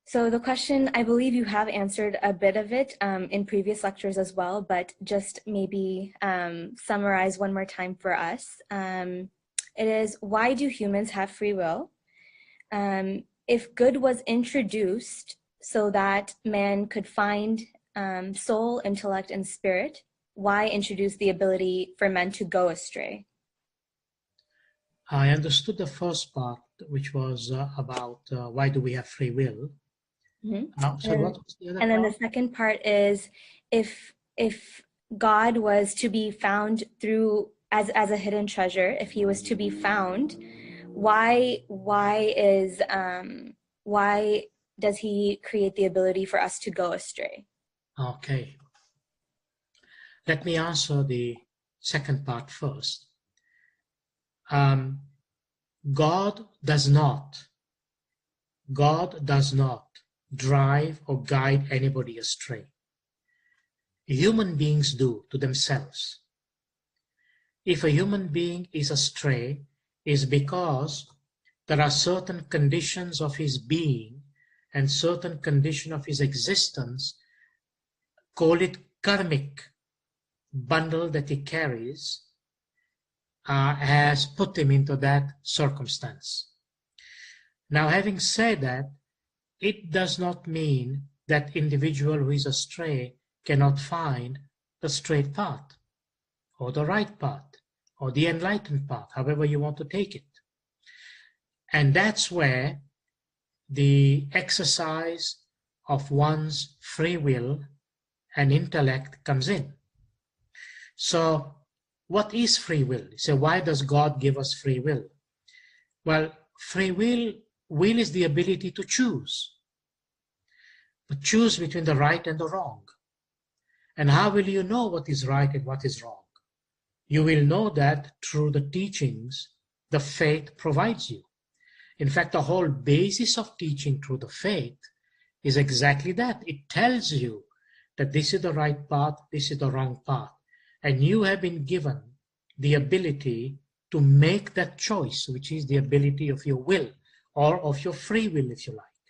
So the question, I believe you have answered a bit of it in previous lectures as well, but just maybe summarize one more time for us. It is, why do humans have free will? If good was introduced so that man could find soul, intellect, and spirit, why introduce the ability for men to go astray? I understood the first part, which was about why do we have free will. Mm-hmm. So what was the other and part? then the second part is, if God was to be found through as a hidden treasure, if he was to be found, why does he create the ability for us to go astray? Okay. Let me answer the second part first. God does not drive or guide anybody astray. Human beings do to themselves. If a human being is astray, it's because there are certain conditions of his being and certain condition of his existence, call it karmic bundle that he carries, has put him into that circumstance. Now, having said that, it does not mean that individual who is astray cannot find the straight path or the right path or the enlightened path, however you want to take it. And that's where the exercise of one's free will and intellect comes in. So what is free will? So why does God give us free will? Well, free will is the ability to choose. But choose between the right and the wrong. And how will you know what is right and what is wrong? You will know that through the teachings the faith provides you. In fact, the whole basis of teaching through the faith is exactly that. It tells you that this is the right path, this is the wrong path. And you have been given the ability to make that choice, which is the ability of your will or of your free will, if you like.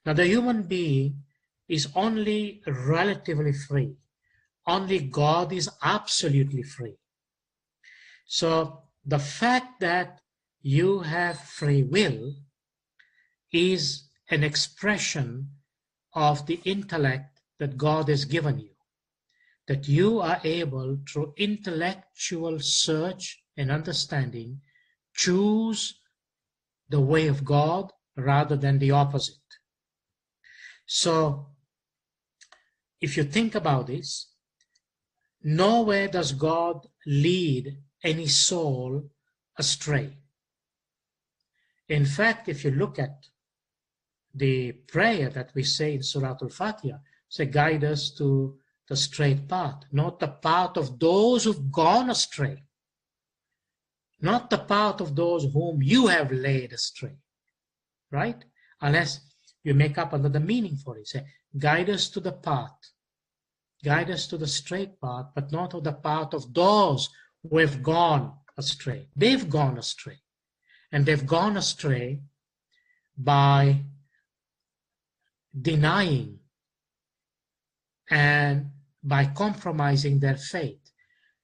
Now, the human being is only relatively free. Only God is absolutely free. So the fact that you have free will is an expression of the intellect that God has given you. That you are able, through intellectual search and understanding, choose the way of God rather than the opposite. So, if you think about this, nowhere does God lead any soul astray. In fact, if you look at the prayer that we say in Surah Al-Fatiha, say, guide us to the straight path, not the path of those who've gone astray, not the path of those whom you have led astray, right? Unless you make up another meaning for it. Say, guide us to the path, guide us to the straight path, but not of the path of those who have gone astray. They've gone astray. And they've gone astray by denying and by compromising their faith.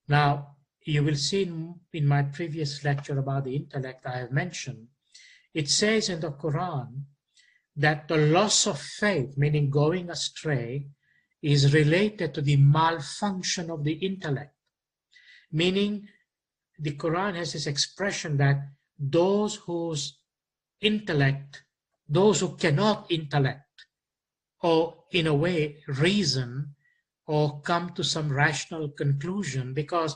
Now, you will see in my previous lecture about the intellect I have mentioned, it says in the Quran that the loss of faith, meaning going astray, is related to the malfunction of the intellect. Meaning, the Quran has this expression that those whose intellect, those who cannot intellect, or in a way reason, or come to some rational conclusion, because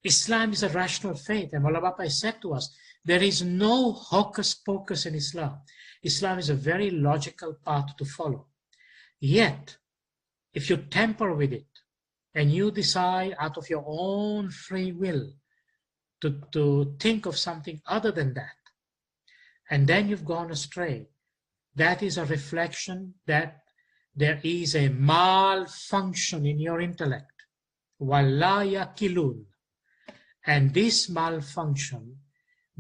Islam is a rational faith, and Maulana Bapa said to us, there is no hocus pocus in Islam. Islam is a very logical path to follow. Yet, if you tamper with it, and you decide out of your own free will to think of something other than that, and then you've gone astray, that is a reflection that there is a malfunction in your intellect. Wala yakilun. And this malfunction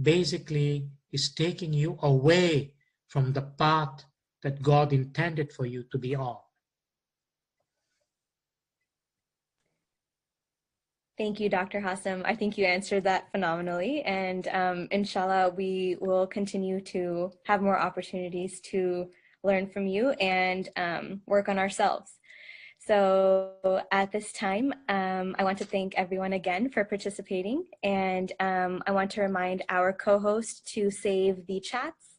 basically is taking you away from the path that God intended for you to be on. Thank you, Dr. Hassam. I think you answered that phenomenally. And inshallah, we will continue to have more opportunities to learn from you and work on ourselves. So at this time, I want to thank everyone again for participating. And I want to remind our co-host to save the chats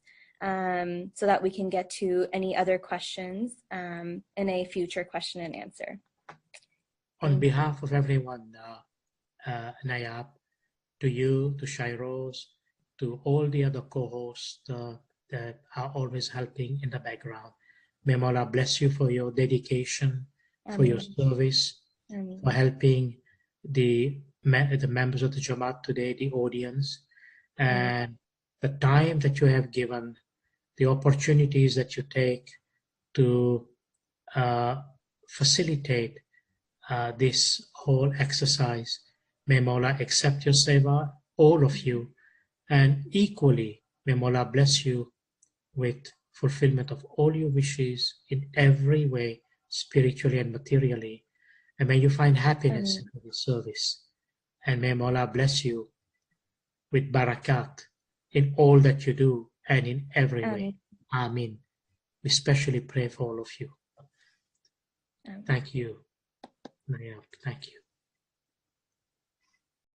so that we can get to any other questions in a future question and answer. On behalf of everyone, Nayab, to you, to Shairoz, to all the other co-hosts that are always helping in the background. May Allah bless you for your dedication, for your service, for helping the members of the Jamaat today, the audience, and the time that you have given, the opportunities that you take to facilitate this whole exercise. May Mawla accept your seva, all of you, and equally May Mola bless you with fulfillment of all your wishes in every way, spiritually and materially. And may you find happiness in this service. And may Mola bless you with barakat in all that you do and in every way. Amin. We especially pray for all of you. Thank you. Thank you.